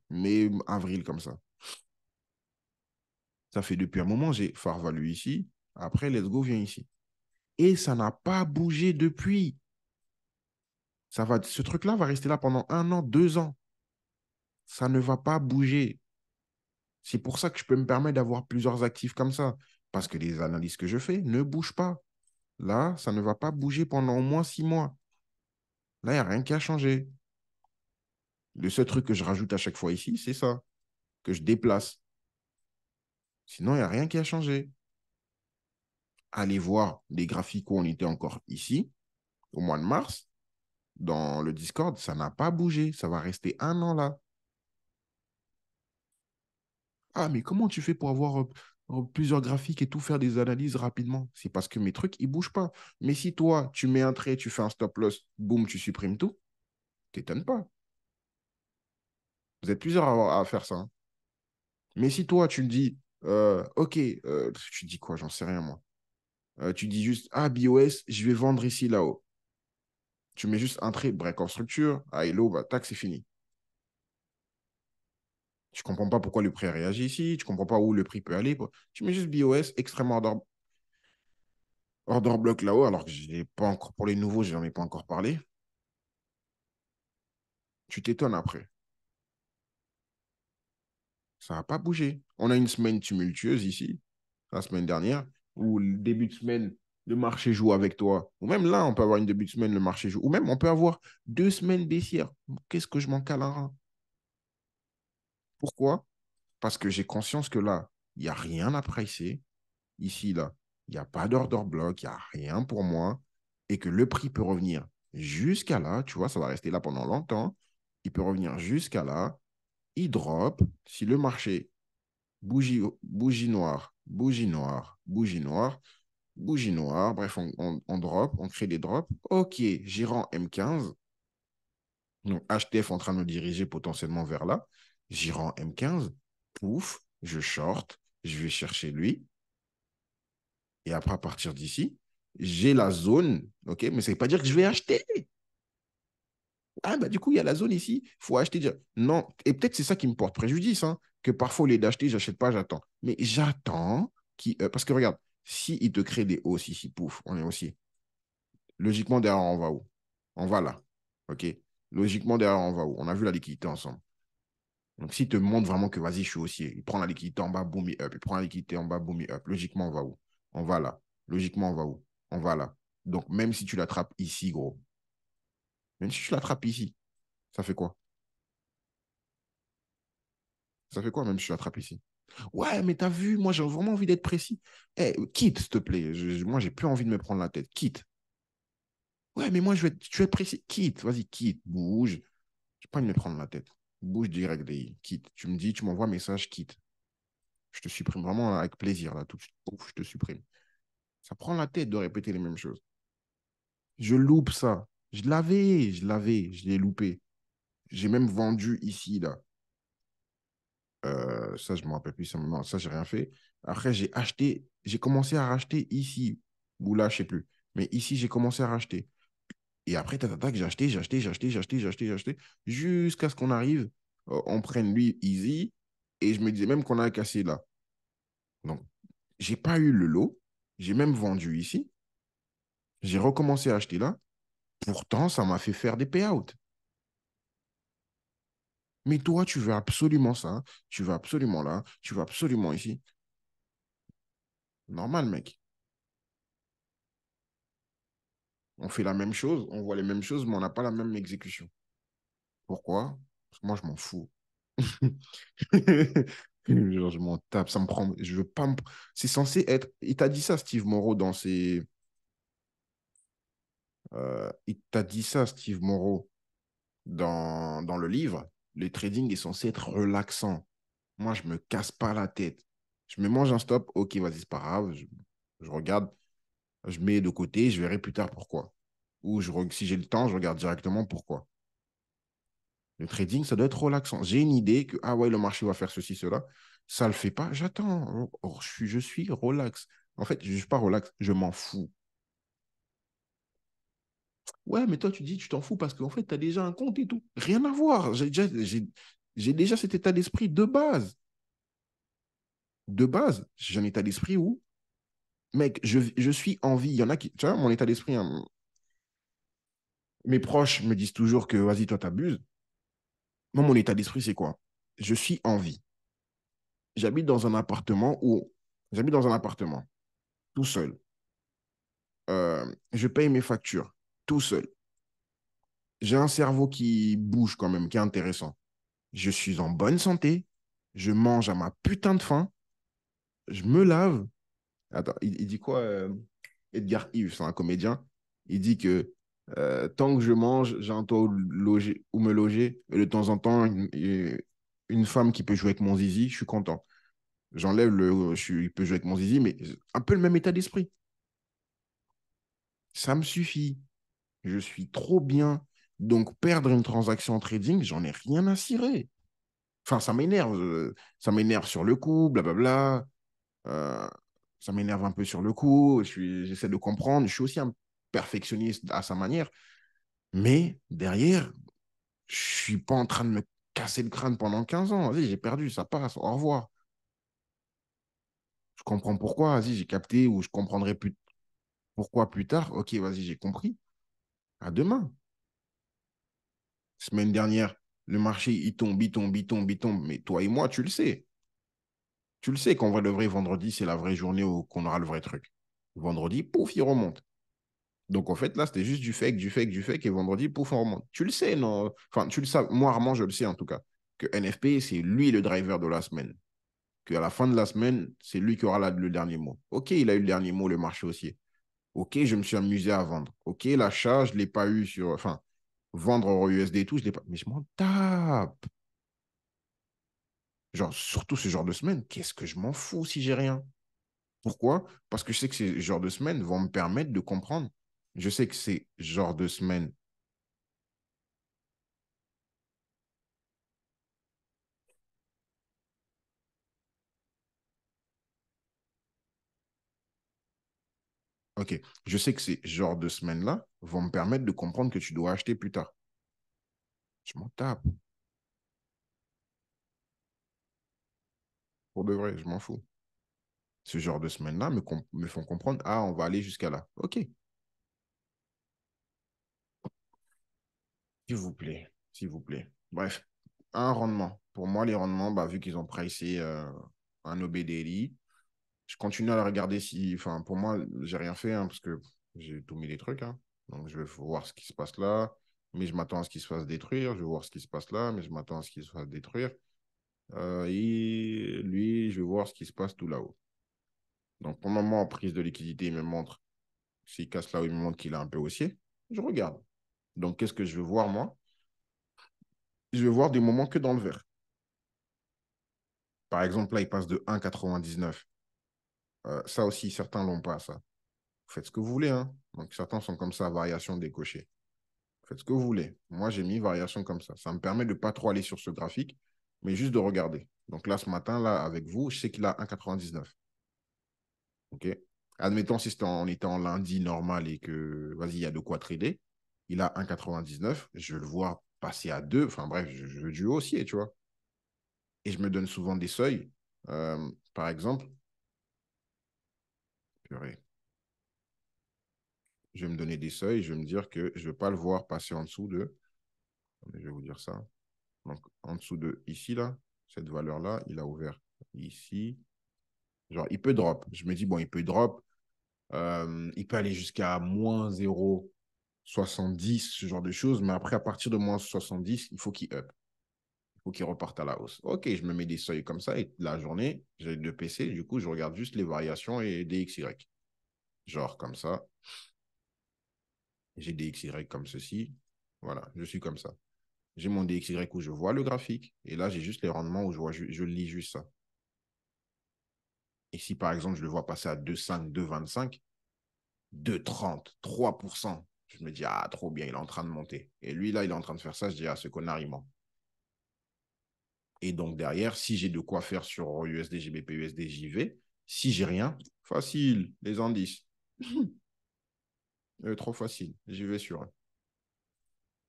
Mais avril, comme ça. Ça fait depuis un moment, j'ai Farvalu ici. Après, Let's Go vient ici. Et ça n'a pas bougé depuis. Ce truc-là va rester là pendant 1 an, 2 ans. Ça ne va pas bouger. C'est pour ça que je peux me permettre d'avoir plusieurs actifs comme ça. Parce que les analyses que je fais ne bougent pas. Là, ça ne va pas bouger pendant au moins 6 mois. Là, il n'y a rien qui a changé. Le seul truc que je rajoute à chaque fois ici, c'est ça, que je déplace. Sinon, il n'y a rien qui a changé. Allez voir les graphiques où on était encore ici, au mois de mars, dans le Discord, ça n'a pas bougé. Ça va rester un an là. Ah, mais comment tu fais pour avoir plusieurs graphiques et tout faire des analyses rapidement? C'est parce que mes trucs, ils ne bougent pas. Mais si toi, tu mets un trait, tu fais un stop loss, boum, tu supprimes tout, t'étonnes pas. Vous êtes plusieurs à faire ça, hein. Mais si toi, tu me dis, OK, tu dis quoi? J'en sais rien, moi. Tu dis juste, ah, BOS, je vais vendre ici, là-haut. Tu mets juste un trait, break en structure, ah, hello, bah, tac, c'est fini. Tu ne comprends pas pourquoi le prix a réagi ici, tu ne comprends pas où le prix peut aller. Tu mets juste BOS, extrêmement order block là-haut, alors que je n'ai pas encore, pour les nouveaux, je n'en ai pas encore parlé. Tu t'étonnes après. Ça n'a pas bougé. On a une semaine tumultueuse ici, la semaine dernière, où le début de semaine, le marché joue avec toi. Ou même là, on peut avoir une début de semaine, le marché joue. Ou même, on peut avoir 2 semaines baissières. Qu'est-ce que je m'en cale un rein? Pourquoi? Parce que j'ai conscience que là, il n'y a rien à presser. Ici, là, il n'y a pas d'order block, il n'y a rien pour moi. Et que le prix peut revenir jusqu'à là. Tu vois, ça va rester là pendant longtemps. Il peut revenir jusqu'à là. Il drop. Si le marché, bougie noire, bougie noire, bougie noire, bougie noire, bref, on drop, on crée des drops. OK, gérant M15. Donc, HTF en train de me diriger potentiellement vers là. Gérant M15. Pouf, je short. Je vais chercher lui. Et après, à partir d'ici, j'ai la zone, OK, mais ça ne veut pas dire que je vais acheter. Ah, bah du coup, il y a la zone ici, il faut acheter. Non, et peut-être c'est ça qui me porte préjudice, hein, que parfois, au lieu d'acheter, j'achète pas, j'attends. Mais j'attends, parce que regarde, si il te crée des hausses ici, pouf, on est aussi. Logiquement, derrière, on va où? On va là, OK? Logiquement, derrière, on va où? On a vu la liquidité ensemble. Donc, s'il te montre vraiment que vas-y, je suis haussier, il prend la liquidité en bas, boom, it up. Il prend la liquidité en bas, boom, it up. Logiquement, on va où? On va là. Logiquement, on va où? On va là. Donc, même si tu l'attrapes ici, gros, même si tu l'attrapes ici, ça fait quoi? Ça fait quoi, même si tu l'attrapes ici? Ouais, mais t'as vu, moi, j'ai vraiment envie d'être précis. Eh, quitte, s'il te plaît. Moi, j'ai plus envie de me prendre la tête. Quitte. Ouais, mais moi, tu veux être précis. Quitte, vas-y, quitte, bouge. J'ai pas envie de me prendre la tête. Bouge direct, quitte. Tu me dis, tu m'envoies un message, quitte. Je te supprime vraiment avec plaisir, là, tout de suite. Ouf, je te supprime. Ça prend la tête de répéter les mêmes choses. Je loupe ça. Je l'ai loupé. J'ai même vendu ici, là. Ça, je ne me rappelle plus. Non, ça, j'ai rien fait. Après, j'ai acheté, j'ai commencé à racheter ici. Ou là, je ne sais plus. Mais ici, j'ai commencé à racheter. Et après, tata, j'ai acheté, jusqu'à ce qu'on arrive, on prenne lui easy. Et je me disais même qu'on a cassé là. Donc, j'ai pas eu le lot. J'ai même vendu ici. J'ai recommencé à acheter là. Pourtant, ça m'a fait faire des payouts. Mais toi, tu veux absolument ça. Tu veux absolument là. Tu veux absolument ici. Normal, mec. On fait la même chose, on voit les mêmes choses, mais on n'a pas la même exécution. Pourquoi? Parce que moi, je m'en fous. Genre, je m'en tape, ça me prend. Je veux pas me... C'est censé être. Il t'a dit ça, Steve Moreau, dans ses. Il t'a dit ça, Steve Moreau, dans le livre. Le trading est censé être relaxant. Moi, je me casse pas la tête. Je me mange un stop, ok, vas-y, c'est pas grave. Je regarde, je mets de côté, je verrai plus tard pourquoi. Ou si j'ai le temps, je regarde directement pourquoi. Le trading, ça doit être relaxant. J'ai une idée que, ah ouais, le marché va faire ceci, cela. Ça ne le fait pas, j'attends. Oh, je suis relax. En fait, je ne suis pas relax, je m'en fous. Ouais, mais toi, tu dis, tu t'en fous parce qu'en fait, tu as déjà un compte et tout. Rien à voir. J'ai déjà cet état d'esprit de base. De base, j'ai un état d'esprit où, mec, je suis en vie. Il y en a qui, tu vois, mon état d'esprit, hein, mes proches me disent toujours que, vas-y, toi, t'abuses. Moi, mon état d'esprit, c'est quoi? Je suis en vie. J'habite dans un appartement où J'habite dans un appartement, tout seul. Je paye mes factures, tout seul. J'ai un cerveau qui bouge quand même, qui est intéressant. Je suis en bonne santé. Je mange à ma putain de faim. Je me lave. Attends, il dit quoi Edgar Yves, c'est un comédien. Il dit que tant que je mange, j'ai un toit où me loger. Et de temps en temps, une femme qui peut jouer avec mon zizi, je suis content. J'enlève il peut jouer avec mon zizi, mais un peu le même état d'esprit. Ça me suffit. Je suis trop bien. Donc, perdre une transaction en trading, j'en ai rien à cirer. Enfin, ça m'énerve. Ça m'énerve sur le coup, blablabla. Euh, Ça m'énerve un peu sur le coup. J'essaie de comprendre. Je suis aussi un perfectionniste à sa manière. Mais derrière, je suis pas en train de me casser le crâne pendant 15 ans. Vas-y, j'ai perdu, ça passe. Au revoir. Je comprends pourquoi. Vas-y, j'ai capté ou je comprendrai plus pourquoi plus tard. Ok, vas-y, j'ai compris. À demain. Semaine dernière, le marché, il tombe, il tombe, il tombe, il tombe. Mais toi et moi, tu le sais. Tu le sais qu'en vrai, le vrai vendredi, c'est la vraie journée où qu'on aura le vrai truc. Vendredi, pouf, il remonte. Donc, en fait, là, c'était juste du fake, du fake, du fake. Et vendredi, pouf, on remonte. Tu le sais, non? Enfin, tu le sais. Moi, Armand, je le sais en tout cas. Que NFP, c'est lui le driver de la semaine. Qu'à la fin de la semaine, c'est lui qui aura le dernier mot. OK, il a eu le dernier mot, le marché haussier. OK, je me suis amusé à vendre. OK, l'achat, je ne l'ai pas eu sur. Enfin, vendre en USD et tout, je ne l'ai pas. Mais je m'en tape. Genre, surtout ce genre de semaine, qu'est-ce que je m'en fous si j'ai rien? Pourquoi? Parce que je sais que ces genres de semaines vont me permettre de comprendre. Je sais que ces genres de semaines. OK. Je sais que ces genres de semaines-là vont me permettre de comprendre que tu dois acheter plus tard. Je m'en tape. Pour de vrai, je m'en fous. Ce genre de semaines-là me font comprendre, ah, on va aller jusqu'à là. OK. S'il vous plaît. S'il vous plaît. Bref. Un rendement. Pour moi, les rendements, bah, vu qu'ils ont pricé un OBDLI, je continue à la regarder si. Enfin, pour moi, j'ai rien fait hein, parce que j'ai tout mis les trucs. Hein. Donc, je vais voir ce qui se passe là, mais je m'attends à ce qu'il se fasse détruire. Je vais voir ce qui se passe là, mais je m'attends à ce qu'il se fasse détruire. Et lui, je vais voir ce qui se passe tout là-haut. Donc, pour le moment, en prise de liquidité, il me montre. S'il casse là où il me montre qu'il est un peu haussier, je regarde. Donc, qu'est-ce que je veux voir, moi? Je vais voir des moments que dans le vert. Par exemple, là, il passe de 1,99. Ça aussi, certains l'ont pas, ça. Vous faites ce que vous voulez, hein. Donc, certains sont comme ça, variation décochée. Faites ce que vous voulez. Moi, j'ai mis variation comme ça. Ça me permet de ne pas trop aller sur ce graphique, mais juste de regarder. Donc là, ce matin, là, avec vous, je sais qu'il a 1,99. OK? Admettons, si on était en lundi normal et que, vas-y, il y a de quoi trader, il a 1,99. Je vais le voir passer à 2. Enfin, bref, je veux du haussier, tu vois. Et je me donne souvent des seuils. Par exemple, purée, je vais me donner des seuils. Je vais me dire que je ne vais pas le voir passer en dessous de. Je vais vous dire ça. Donc, en dessous de ici, là, cette valeur-là, il a ouvert ici. Genre, il peut drop. Je me dis, bon, il peut drop. Il peut aller jusqu'à moins 0,70, ce genre de choses. Mais après, à partir de moins 70, il faut qu'il up. Il faut qu'il reparte à la hausse. OK, je me mets des seuils comme ça. Et la journée, j'ai deux PC. Du coup, je regarde juste les variations et des XY. Genre comme ça. J'ai des XY comme ceci. Voilà, je suis comme ça. J'ai mon DXY où je vois le graphique. Et là, j'ai juste les rendements où je lis juste ça. Et si par exemple, je le vois passer à 2,5, 2,25, 2,30, 3%, je me dis, ah, trop bien, il est en train de monter. Et lui, là, il est en train de faire ça, je dis, ah, ce connard, il ment. Et donc, derrière, si j'ai de quoi faire sur USD, GBP, USD, j'y vais. Si j'ai rien, facile, les indices. Trop facile, j'y vais sur.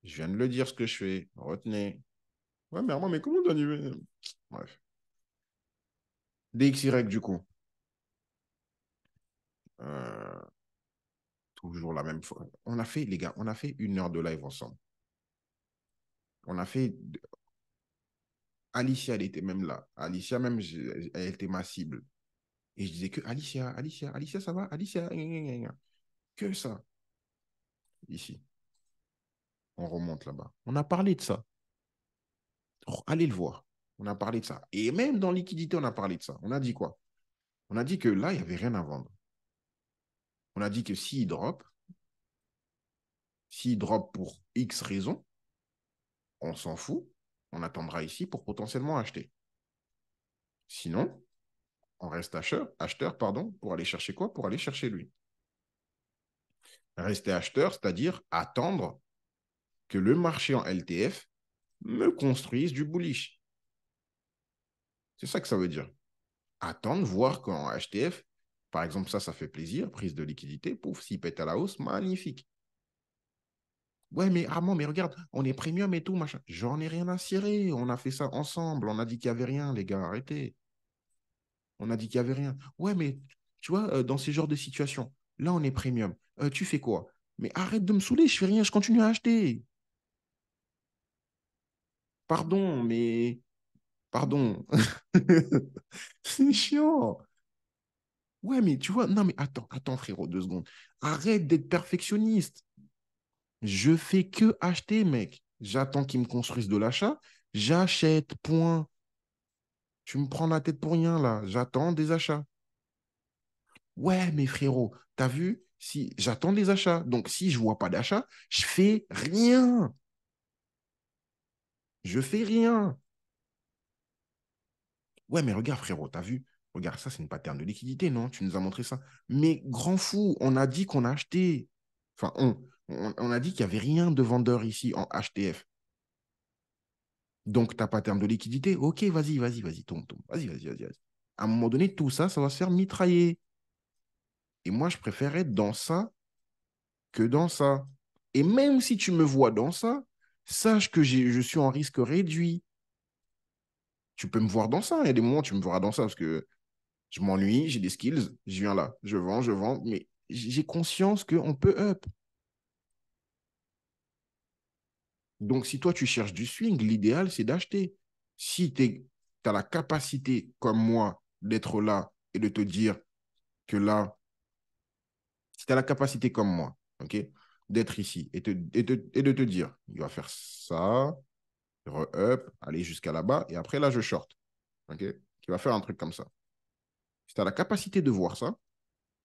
Je viens de le dire ce que je fais, retenez. Ouais, mais Armand, mais comment on doit y Bref. DXY, du coup. Euh, Toujours la même fois. On a fait, les gars, on a fait 1 heure de live ensemble. On a fait. Alicia, elle était même là. Alicia, même, elle était ma cible. Et je disais que Alicia, Alicia, Alicia, ça va? Alicia, gna, gna, gna, gna. Que ça, ici. On remonte là-bas. On a parlé de ça. Oh, allez le voir. On a parlé de ça. Et même dans liquidité, on a parlé de ça. On a dit quoi? On a dit que là, il n'y avait rien à vendre. On a dit que s'il drop pour X raisons, on s'en fout. On attendra ici pour potentiellement acheter. Sinon, on reste acheteur, pardon, pour aller chercher quoi? Pour aller chercher lui. Rester acheteur, c'est-à-dire attendre que le marché en LTF me construise du bullish. C'est ça que ça veut dire. Attendre, voir qu'en HTF, par exemple, ça fait plaisir, prise de liquidité, pouf, s'il pète à la hausse, magnifique. Ouais, mais Armand, mais regarde, on est premium et tout, machin. J'en ai rien à cirer, on a fait ça ensemble, on a dit qu'il n'y avait rien, les gars, arrêtez. On a dit qu'il n'y avait rien. Ouais, mais tu vois, dans ces genres de situations, là, on est premium. Tu fais quoi? Mais arrête de me saouler, je fais rien, je continue à acheter. Pardon, mais... Pardon. C'est chiant. Ouais, mais tu vois, non, mais attends, frérot, 2 secondes. Arrête d'être perfectionniste. Je fais que acheter, mec. J'attends qu'ils me construisent de l'achat. J'achète, point. Tu me prends la tête pour rien, là. J'attends des achats. Ouais, mais frérot, t'as vu? Si j'attends des achats. Donc, si je vois pas d'achat, je fais rien. Je fais rien. Ouais, mais regarde, frérot, t'as vu? Regarde, ça, c'est une pattern de liquidité, non? Tu nous as montré ça. Mais grand fou, on a dit qu'on a acheté. Enfin, on a dit qu'il n'y avait rien de vendeur ici en HTF. Donc, tu n'as pas terme de liquidité. Ok, vas-y, tombe. Vas-y. À un moment donné, tout ça, ça va se faire mitrailler. Et moi, je préfère être dans ça que dans ça. Et même si tu me vois dans ça, sache que je suis en risque réduit. Tu peux me voir dans ça. Il y a des moments où tu me verras dans ça parce que je m'ennuie, j'ai des skills, je viens là, je vends, mais j'ai conscience qu'on peut up. Donc, si toi, tu cherches du swing, l'idéal, c'est d'acheter. Si tu as la capacité, comme moi, d'être là et de te dire que là, si tu as la capacité, comme moi, ok, d'être ici et de te dire, il va faire ça, re-up, aller jusqu'à là-bas, et après, là, je short. Ok, tu vas faire un truc comme ça. Si tu as la capacité de voir ça,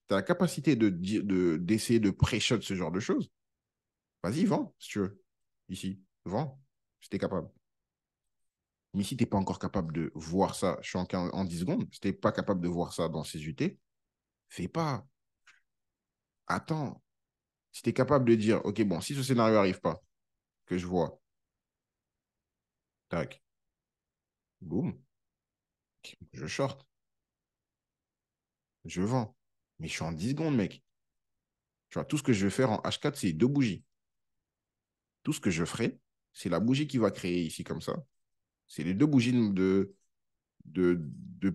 tu as la capacité d'essayer de pré-shot ce genre de choses, vas-y, vends, si tu veux. Ici, vends, si tu es capable. Mais si tu n'es pas encore capable de voir ça, je suis en 10 secondes, si tu n'es pas capable de voir ça dans ces UT, fais pas. Attends. Si tu es capable de dire, OK, bon, si ce scénario n'arrive pas, que je vois, tac, boum, je short, je vends. Mais je suis en 10 secondes, mec. Tu vois, tout ce que je vais faire en H4, c'est 2 bougies. Tout ce que je ferai, c'est la bougie qui va créer ici comme ça. C'est les 2 bougies de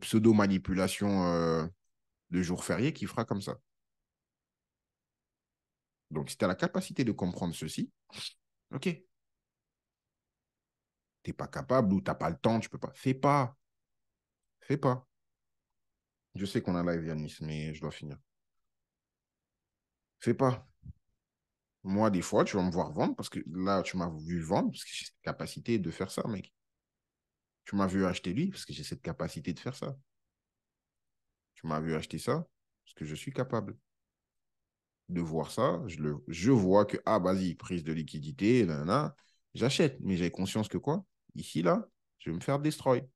pseudo-manipulation de jour férié qui fera comme ça. Donc, si tu as la capacité de comprendre ceci, OK. Tu n'es pas capable ou tu n'as pas le temps, tu peux pas. Fais pas. Fais pas. Je sais qu'on a live, Yanis, mais je dois finir. Fais pas. Moi, des fois, tu vas me voir vendre parce que là, tu m'as vu vendre parce que j'ai cette capacité de faire ça, mec. Tu m'as vu acheter lui parce que j'ai cette capacité de faire ça. Tu m'as vu acheter ça parce que je suis capable de voir ça. Je vois que, ah, vas-y, prise de liquidité, nanana, j'achète. Mais j'ai conscience que quoi? Ici, là, je vais me faire destroy.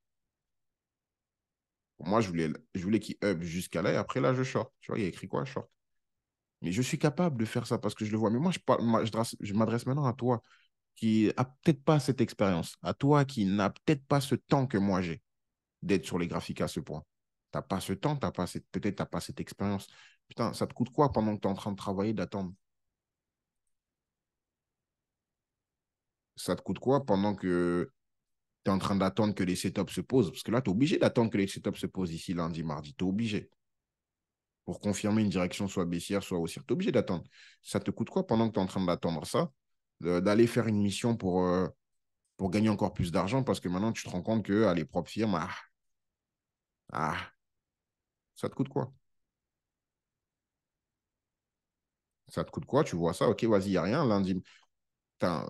Moi, je voulais qu'il up jusqu'à là et après, là, je short. Tu vois, il y a écrit quoi? Short. Mais je suis capable de faire ça parce que je le vois. Mais moi, je m'adresse maintenant à toi qui a peut-être pas cette expérience, à toi qui n'a peut-être pas ce temps que moi j'ai d'être sur les graphiques à ce point. Tu n'as pas ce temps, peut-être tu n'as pas cette expérience. Putain, ça te coûte quoi pendant que tu es en train de travailler, d'attendre? Ça te coûte quoi pendant que tu es en train d'attendre que les setups se posent? Parce que là, tu es obligé d'attendre que les setups se posent ici lundi, mardi. Tu es obligé. Pour confirmer une direction soit baissière, soit haussière. Tu es obligé d'attendre. Ça te coûte quoi pendant que tu es en train d'attendre ça? D'aller faire une mission pour gagner encore plus d'argent parce que maintenant, tu te rends compte que les propres firmes, ah, Ça te coûte quoi? Ça te coûte quoi? Tu vois ça, ok, vas-y, il n'y a rien. Lundi, putain,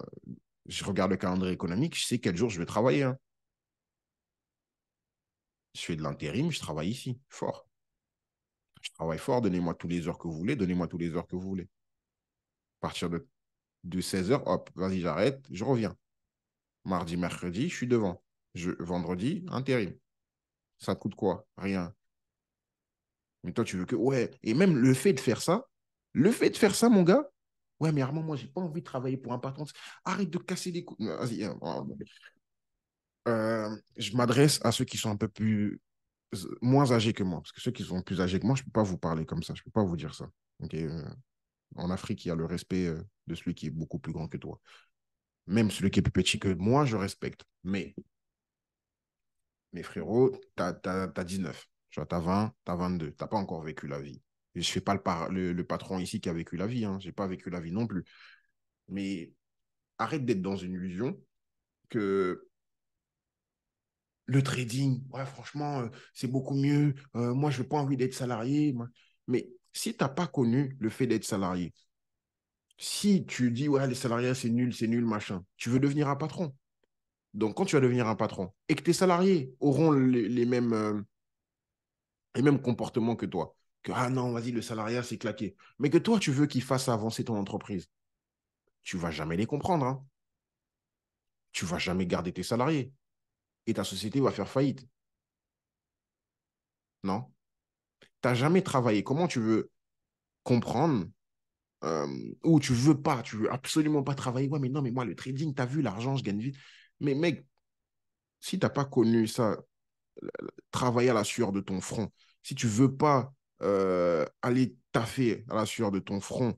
je regarde le calendrier économique, je sais quel jour je vais travailler, hein. Je fais de l'intérim, je travaille ici, fort. Je travaille fort, donnez-moi tous les heures que vous voulez, donnez-moi tous les heures que vous voulez. À partir de 16 heures, hop, vas-y, j'arrête, je reviens. Mardi, mercredi, je suis devant. Vendredi, intérim. Ça te coûte quoi? Rien. Mais toi, tu veux que. Ouais. Et même le fait de faire ça, mon gars, ouais, mais Armand, moi, j'ai pas envie de travailler pour un patron. Arrête de casser les couilles. Vas-y. Je m'adresse à ceux qui sont un peu plus moins âgés que moi. Parce que ceux qui sont plus âgés que moi, je ne peux pas vous parler comme ça. Je ne peux pas vous dire ça. Ok. En Afrique, il y a le respect de celui qui est beaucoup plus grand que toi. Même celui qui est plus petit que moi, je respecte. Mais mes frérots, t'as 19. Tu vois, t'as 20, t'as 22. T'as pas encore vécu la vie. Et je fais pas le patron ici qui a vécu la vie. Hein. J'ai pas vécu la vie non plus. Mais arrête d'être dans une illusion que le trading, ouais, franchement, c'est beaucoup mieux. Moi, je n'ai pas envie d'être salarié. Moi. Mais si tu n'as pas connu le fait d'être salarié, si tu dis, ouais, les salariés, c'est nul, machin, tu veux devenir un patron. Donc, quand tu vas devenir un patron et que tes salariés auront les mêmes comportements que toi, que, ah non, vas-y, le salariat, c'est claqué, mais que toi, tu veux qu'ils fassent avancer ton entreprise, tu ne vas jamais les comprendre. Hein. Tu ne vas jamais garder tes salariés et ta société va faire faillite. Non? Tu n'as jamais travaillé. Comment tu veux comprendre euh, ou tu veux absolument pas travailler. Ouais, mais non, mais moi, le trading, tu as vu l'argent, je gagne vite. Mais mec, si tu n'as pas connu ça, travailler à la sueur de ton front, si tu veux pas aller taffer à la sueur de ton front,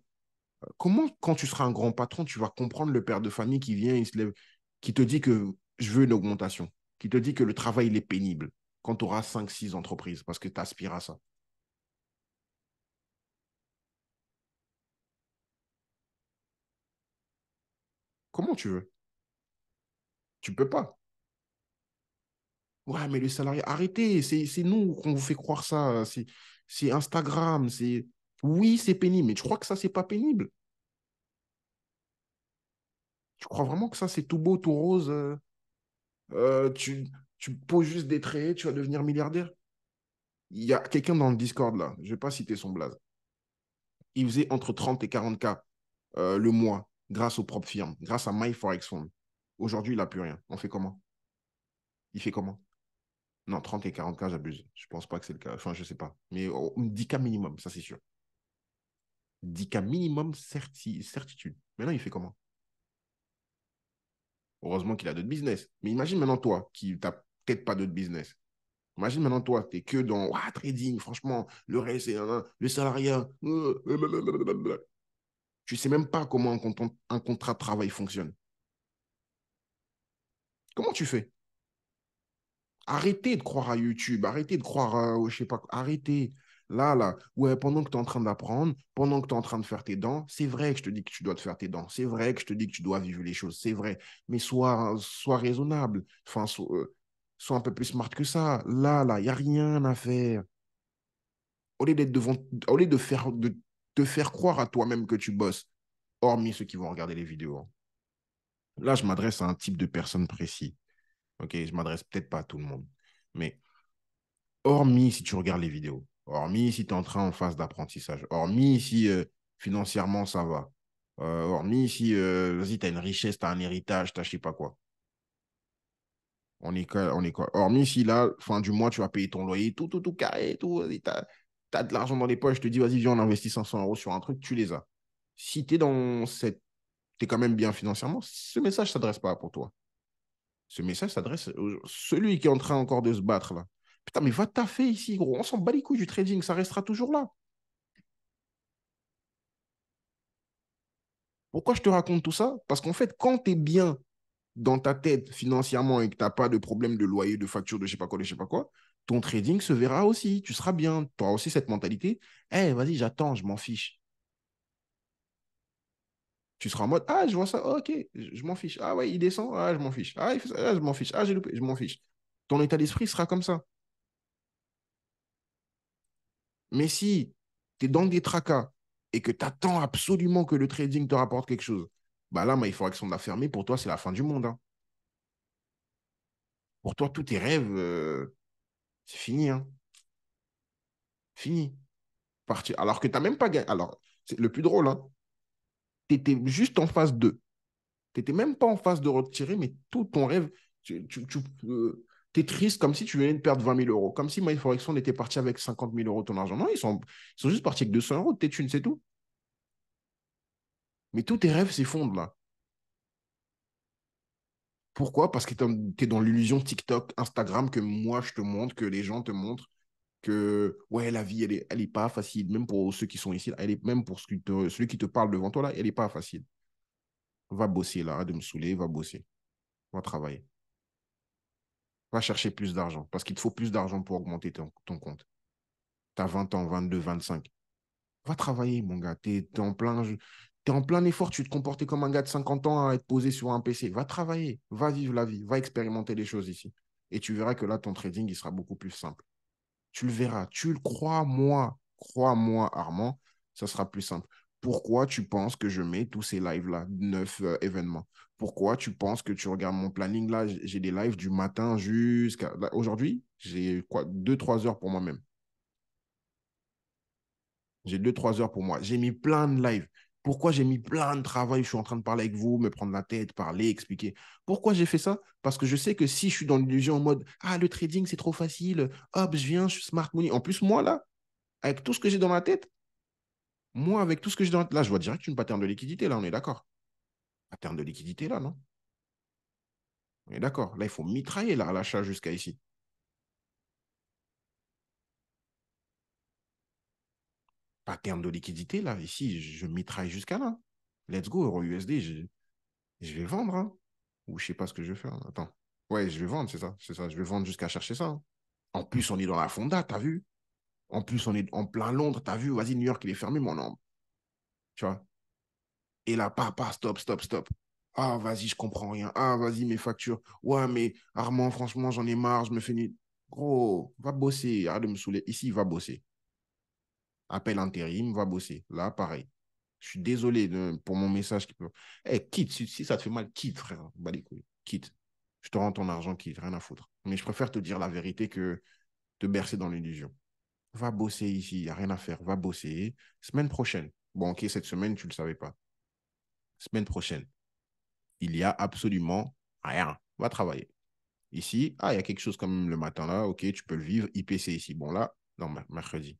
comment, quand tu seras un grand patron, tu vas comprendre le père de famille qui vient, il se lève, qui te dit que je veux une augmentation, qui te dit que le travail, il est pénible quand tu auras 5, 6 entreprises parce que tu aspires à ça. Comment tu veux? Tu peux pas. Ouais, mais les salariés, arrêtez, c'est nous qu'on vous fait croire ça. C'est Instagram, c'est. Oui, c'est pénible, mais tu crois que ça, c'est pas pénible? Tu crois vraiment que ça, c'est tout beau, tout rose? euh, tu, tu poses juste des traits, tu vas devenir milliardaire? Il y a quelqu'un dans le Discord, là, je vais pas citer son blaze. Il faisait entre 30 et 40K le mois grâce aux propres firmes, grâce à MyForexFund. Aujourd'hui, il n'a plus rien. On fait comment? Il fait comment? Non, 30 et 40K, j'abuse. Je pense pas que c'est le cas. Enfin, je sais pas. Mais 10K minimum, ça, c'est sûr. 10K minimum certitude. Maintenant, il fait comment? Heureusement qu'il a d'autres business. Mais imagine maintenant toi, qui n'as peut-être pas d'autres business. Imagine maintenant toi, tu es que dans trading, franchement, le reste, c'est le salariat. Tu sais même pas comment un contrat de travail fonctionne. Comment tu fais? Arrêtez de croire à YouTube, arrêtez de croire à, je sais pas, arrêtez. Là, ouais, pendant que tu es en train d'apprendre, pendant que tu es en train de faire tes dents, c'est vrai que je te dis que tu dois te faire tes dents, c'est vrai que je te dis que tu dois vivre les choses, c'est vrai, mais sois raisonnable, enfin, sois un peu plus smart que ça. Là, il n'y a rien à faire. Au lieu d'être devant, au lieu de te faire croire à toi-même que tu bosses, hormis ceux qui vont regarder les vidéos. Hein. Là, je m'adresse à un type de personne précis. Ok, je m'adresse peut-être pas à tout le monde, mais hormis si tu regardes les vidéos, hormis si tu es en train en phase d'apprentissage, hormis si financièrement ça va, hormis si vas-y, tu as une richesse, tu as un héritage, tu je sais pas quoi. On est quoi? Hormis si là, fin du mois, tu vas payer ton loyer, tout carré, tout, tu as de l'argent dans les poches, je te dis, vas-y, viens, on investit 500 euros sur un truc, tu les as. Si tu es dans cette. Tu es quand même bien financièrement, ce message ne s'adresse pas pour toi. Ce message s'adresse à celui qui est en train encore de se battre là. Putain, mais va taffer ici, gros. On s'en bat les couilles du trading, ça restera toujours là. Pourquoi je te raconte tout ça? Parce qu'en fait, quand tu es bien dans ta tête financièrement et que tu n'as pas de problème de loyer, de facture, de je sais pas quoi, de je sais pas quoi, ton trading se verra aussi. Tu seras bien. Tu auras aussi cette mentalité. Eh, vas-y, j'attends, je m'en fiche. Tu seras en mode, ah, je vois ça, ok, je m'en fiche. Ah ouais, il descend, ah, je m'en fiche. Ah, il fait ça, ah, je m'en fiche. Ah, j'ai loupé, je m'en fiche. Ton état d'esprit sera comme ça. Mais si tu es dans des tracas et que tu attends absolument que le trading te rapporte quelque chose, bah là, il faudrait que son a fermé. Pour toi, c'est la fin du monde, hein. Pour toi, tous tes rêves, c'est fini, hein. Fini. Parti. Alors que tu n'as même pas gagné. Alors, c'est le plus drôle, hein. Tu étais juste en phase 2. Tu n'étais même pas en phase de retirer, mais tout ton rêve, es triste comme si tu venais de perdre 20 000 euros. Comme si My Forex était parti avec 50 000 euros de ton argent. Non, ils sont juste partis avec 200 euros de tes thunes, c'est tout. Mais tous tes rêves s'effondrent là. Pourquoi? Parce que tu es dans l'illusion TikTok, Instagram, que moi je te montre, que les gens te montrent, que ouais, la vie, elle est pas facile. Même pour ceux qui sont ici, elle est, même pour celui qui te parle devant toi, là, elle n'est pas facile. Va bosser là, arrête de me saouler, va bosser, va travailler. Va chercher plus d'argent, parce qu'il te faut plus d'argent pour augmenter ton compte. Tu as 20 ans, 22, 25. Va travailler, mon gars. T'es en plein effort. Tu te comportais comme un gars de 50 ans à être posé sur un PC. Va travailler. Va vivre la vie. Va expérimenter les choses ici. Et tu verras que là, ton trading, il sera beaucoup plus simple. Tu le verras. Tu le crois, moi. Crois-moi, Armand. Ça sera plus simple. Pourquoi tu penses que je mets tous ces lives-là, 9 événements? Pourquoi tu penses que tu regardes mon planning là? J'ai des lives du matin jusqu'à. Aujourd'hui, j'ai quoi, 2, 3 heures pour moi-même. J'ai 2, 3 heures pour moi. J'ai mis plein de lives. Pourquoi j'ai mis plein de travail? Je suis en train de parler avec vous, me prendre la tête, parler, expliquer. Pourquoi j'ai fait ça? Parce que je sais que si je suis dans l'illusion en mode ah, le trading, c'est trop facile, hop, je viens, je suis smart money. En plus, moi, là, avec tout ce que j'ai dans ma tête, moi, avec tout ce que j'ai dans ma tête, là, je vois direct une pattern de liquidité, là, on est d'accord. Pattern de liquidité, là, non? On est d'accord. Là, il faut mitrailler, là, à l'achat jusqu'à ici. Pattern de liquidité, là, ici, je mitraille jusqu'à là. Let's go, euro USD, je vais vendre, hein. Ou je sais pas ce que je vais faire. Attends. Ouais, je vais vendre, c'est ça. C'est ça. Je vais vendre jusqu'à chercher ça, hein. En plus, on est dans la fonda, t'as vu? En plus, on est en plein Londres, t'as vu? Vas-y, New York, il est fermé, mon homme. Tu vois? Et là, papa, stop, stop, stop. Ah, vas-y, je comprends rien. Ah, vas-y, mes factures. Ouais, mais Armand, franchement, j'en ai marre, je me fais ni. Gros, va bosser. Arrête de me saouler. Ici, va bosser. Appel intérim, va bosser. Là, pareil. Je suis désolé pour mon message qui peut. Eh, quitte, si ça te fait mal, quitte, frère. Bah les couilles. Quitte. Je te rends ton argent, quitte, rien à foutre. Mais je préfère te dire la vérité que te bercer dans l'illusion. Va bosser ici, il n'y a rien à faire. Va bosser. Semaine prochaine. Bon, ok, cette semaine, tu ne le savais pas. Semaine prochaine, il y a absolument rien. Va travailler. Ici, ah, il y a quelque chose comme le matin là, ok, tu peux le vivre. IPC ici. Bon, là, non, mercredi.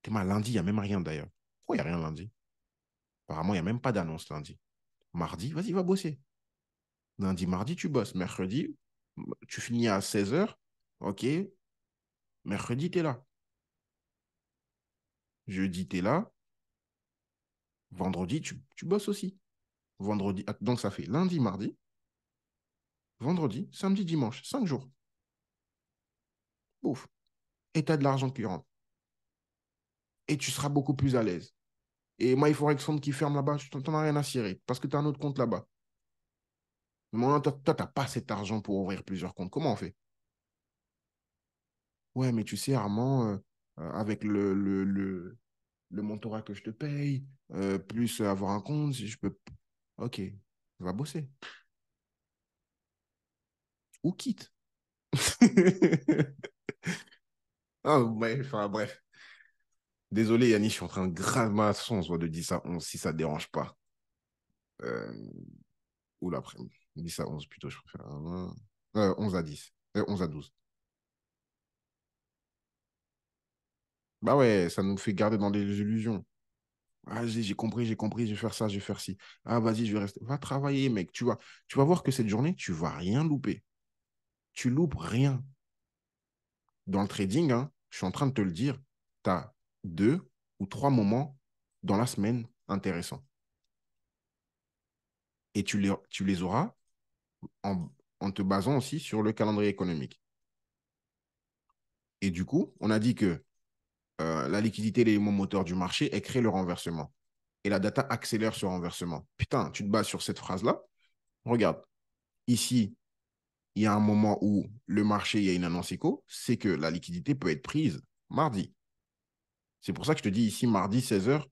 T'es mal, lundi, il n'y a même rien d'ailleurs. Pourquoi il n'y a rien lundi? Apparemment, il n'y a même pas d'annonce lundi. Mardi, vas-y, va bosser. Lundi, mardi, tu bosses. Mercredi, tu finis à 16 h. Ok. Mercredi, tu es là. Jeudi, tu es là. Vendredi, tu bosses aussi. Vendredi, donc ça fait lundi, mardi, vendredi, samedi, dimanche. 5 jours. Ouf. Et tu as de l'argent qui rentre. Et tu seras beaucoup plus à l'aise. Et moi, il faudrait que son qui ferme là-bas, tu n'en as rien à cirer. Parce que tu as un autre compte là-bas. Mais maintenant, toi, tu n'as pas cet argent pour ouvrir plusieurs comptes. Comment on fait? Ouais, mais tu sais, Armand, avec le mentorat que je te paye, plus avoir un compte, si je peux. Ok, va bosser. Ou quitte. Ah, ouais, enfin, bref. Désolé, Yannis, je suis en train de gravement son, on se voit de 10 à 11, si ça ne te dérange pas. Euh, ou l'après-midi. 10 à 11 plutôt, je préfère. 11 à 10. 11 à 12. Bah ouais, ça nous fait garder dans des illusions. Ah, j'ai compris, je vais faire ça, je vais faire ci. Ah, vas-y, je vais rester. Va travailler, mec. Tu vas voir que cette journée, tu vas rien louper. Tu loupes rien. Dans le trading, hein, je suis en train de te le dire, tu as 2 ou 3 moments dans la semaine intéressants. Et tu les auras en te basant aussi sur le calendrier économique. Et du coup, on a dit que la liquidité, l'élément moteur du marché, est créé le renversement. Et la data accélère ce renversement. Putain, tu te bases sur cette phrase-là. Regarde, ici, il y a un moment où le marché, il y a une annonce éco, c'est que la liquidité peut être prise mardi. C'est pour ça que je te dis ici, mardi, 16h,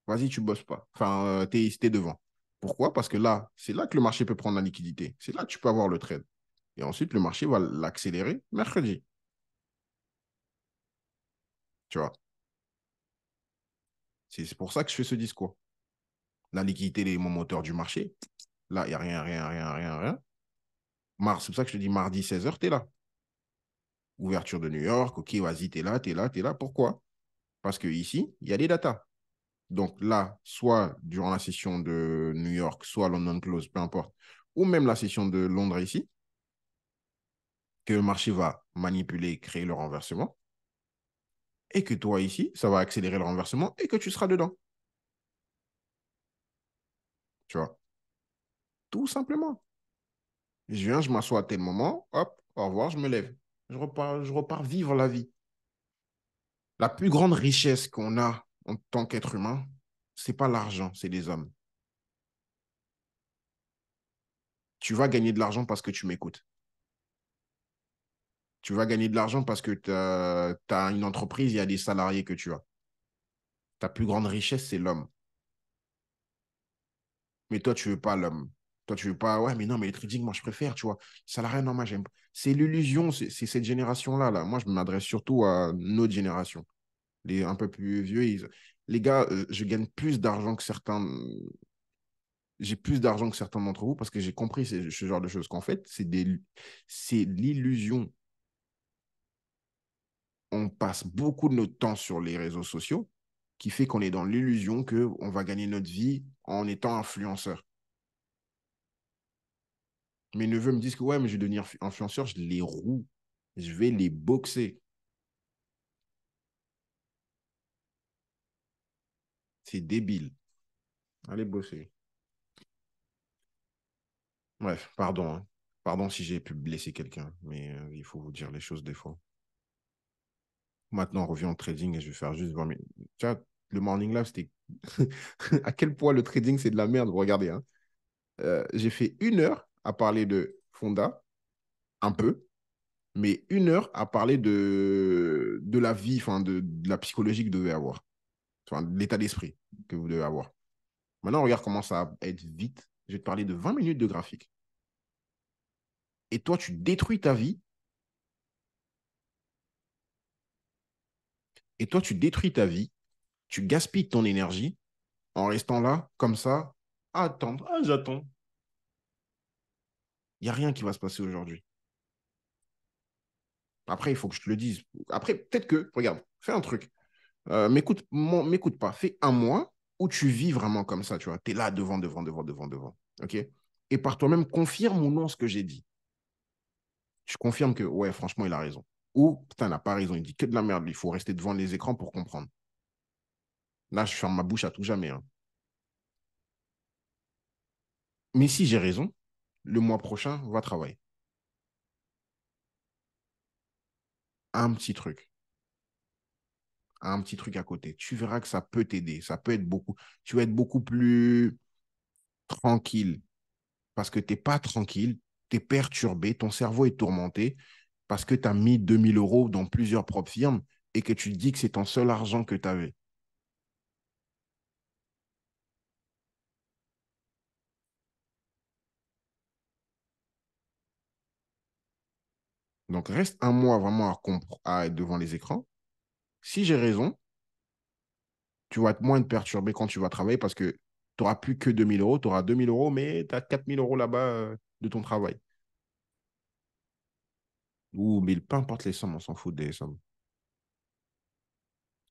vas-y, tu bosses pas. Enfin, t'es devant. Pourquoi? Parce que là, c'est là que le marché peut prendre la liquidité. C'est là que tu peux avoir le trade. Et ensuite, le marché va l'accélérer mercredi. Tu vois? C'est pour ça que je fais ce discours. La liquidité est mon moteur du marché. Là, il n'y a rien, rien, rien, rien, rien. C'est pour ça que je te dis mardi 16h, tu es là. Ouverture de New York, ok, vas-y, tu es là, tu es là, tu es là. Pourquoi? Parce que ici, il y a des datas. Donc là, soit durant la session de New York, soit London Close, peu importe, ou même la session de Londres ici, que le marché va manipuler, créer le renversement, et que toi ici, ça va accélérer le renversement et que tu seras dedans. Tu vois? Tout simplement. Je viens, je m'assois à tel moment, hop, au revoir, je me lève. Je repars vivre la vie. La plus grande richesse qu'on a en tant qu'être humain, c'est pas l'argent, c'est les hommes. Tu vas gagner de l'argent parce que tu m'écoutes. Tu vas gagner de l'argent parce que tu as une entreprise, il y a des salariés que tu as. Ta plus grande richesse, c'est l'homme. Mais toi, tu veux pas l'homme. Toi, tu veux pas, ouais, mais non, mais le trading, moi, je préfère, tu vois. Salarié, non, moi, j'aime pas. C'est l'illusion, c'est cette génération-là. Là. Moi, je m'adresse surtout à notre génération. Les un peu plus vieux, les gars, je gagne plus d'argent que certains. J'ai plus d'argent que certains d'entre vous parce que j'ai compris ce genre de choses. Qu'en fait, c'est l'illusion. On passe beaucoup de notre temps sur les réseaux sociaux qui fait qu'on est dans l'illusion qu'on va gagner notre vie en étant influenceur. Mes neveux me disent que ouais, mais je vais devenir influenceur, je les roue. Je vais les boxer. C'est débile. Allez bosser. Bref, pardon. Hein. Pardon si j'ai pu blesser quelqu'un, mais il faut vous dire les choses des fois. Maintenant, on revient au trading et je vais faire juste 20 minutes. Tu vois, le morning live, c'était à quel point le trading, c'est de la merde. Vous regardez, hein. J'ai fait 1 heure à parler de Fonda, un peu, mais 1 heure à parler de la vie, enfin, de la psychologie que vous devez avoir, enfin, de l'état d'esprit que vous devez avoir. Maintenant, regarde comment ça va être vite. Je vais te parler de 20 minutes de graphique. Et toi, tu détruis ta vie. Et toi, tu détruis ta vie. Tu gaspilles ton énergie en restant là, comme ça, à attendre. Ah, j'attends. Il n'y a rien qui va se passer aujourd'hui. Après, il faut que je te le dise. Après, peut-être que, regarde, fais un truc. M'écoute pas. Fais un mois où tu vis vraiment comme ça, tu vois. Tu es là devant, devant, devant, devant, devant. OK? Et par toi-même, confirme ou non ce que j'ai dit. Je confirme que, ouais, franchement, il a raison. Ou, putain, il n'a pas raison. Il dit que de la merde. Il faut rester devant les écrans pour comprendre. Là, je ferme ma bouche à tout jamais. Hein. Mais si j'ai raison, le mois prochain, va travailler. Un petit truc. Un petit truc à côté. Tu verras que ça peut t'aider. Ça peut être beaucoup. Tu vas être beaucoup plus tranquille parce que tu n'es pas tranquille. Tu es perturbé. Ton cerveau est tourmenté parce que tu as mis 2 000 € dans plusieurs propres firmes et que tu te dis que c'est ton seul argent que tu avais. Donc, reste un mois vraiment à être devant les écrans. Si j'ai raison, tu vas être moins perturbé quand tu vas travailler parce que tu n'auras plus que 2 000 €. Tu auras 2 000 €, mais tu as 4 000 € là-bas de ton travail. Ou, mais peu importe les sommes, on s'en fout des sommes.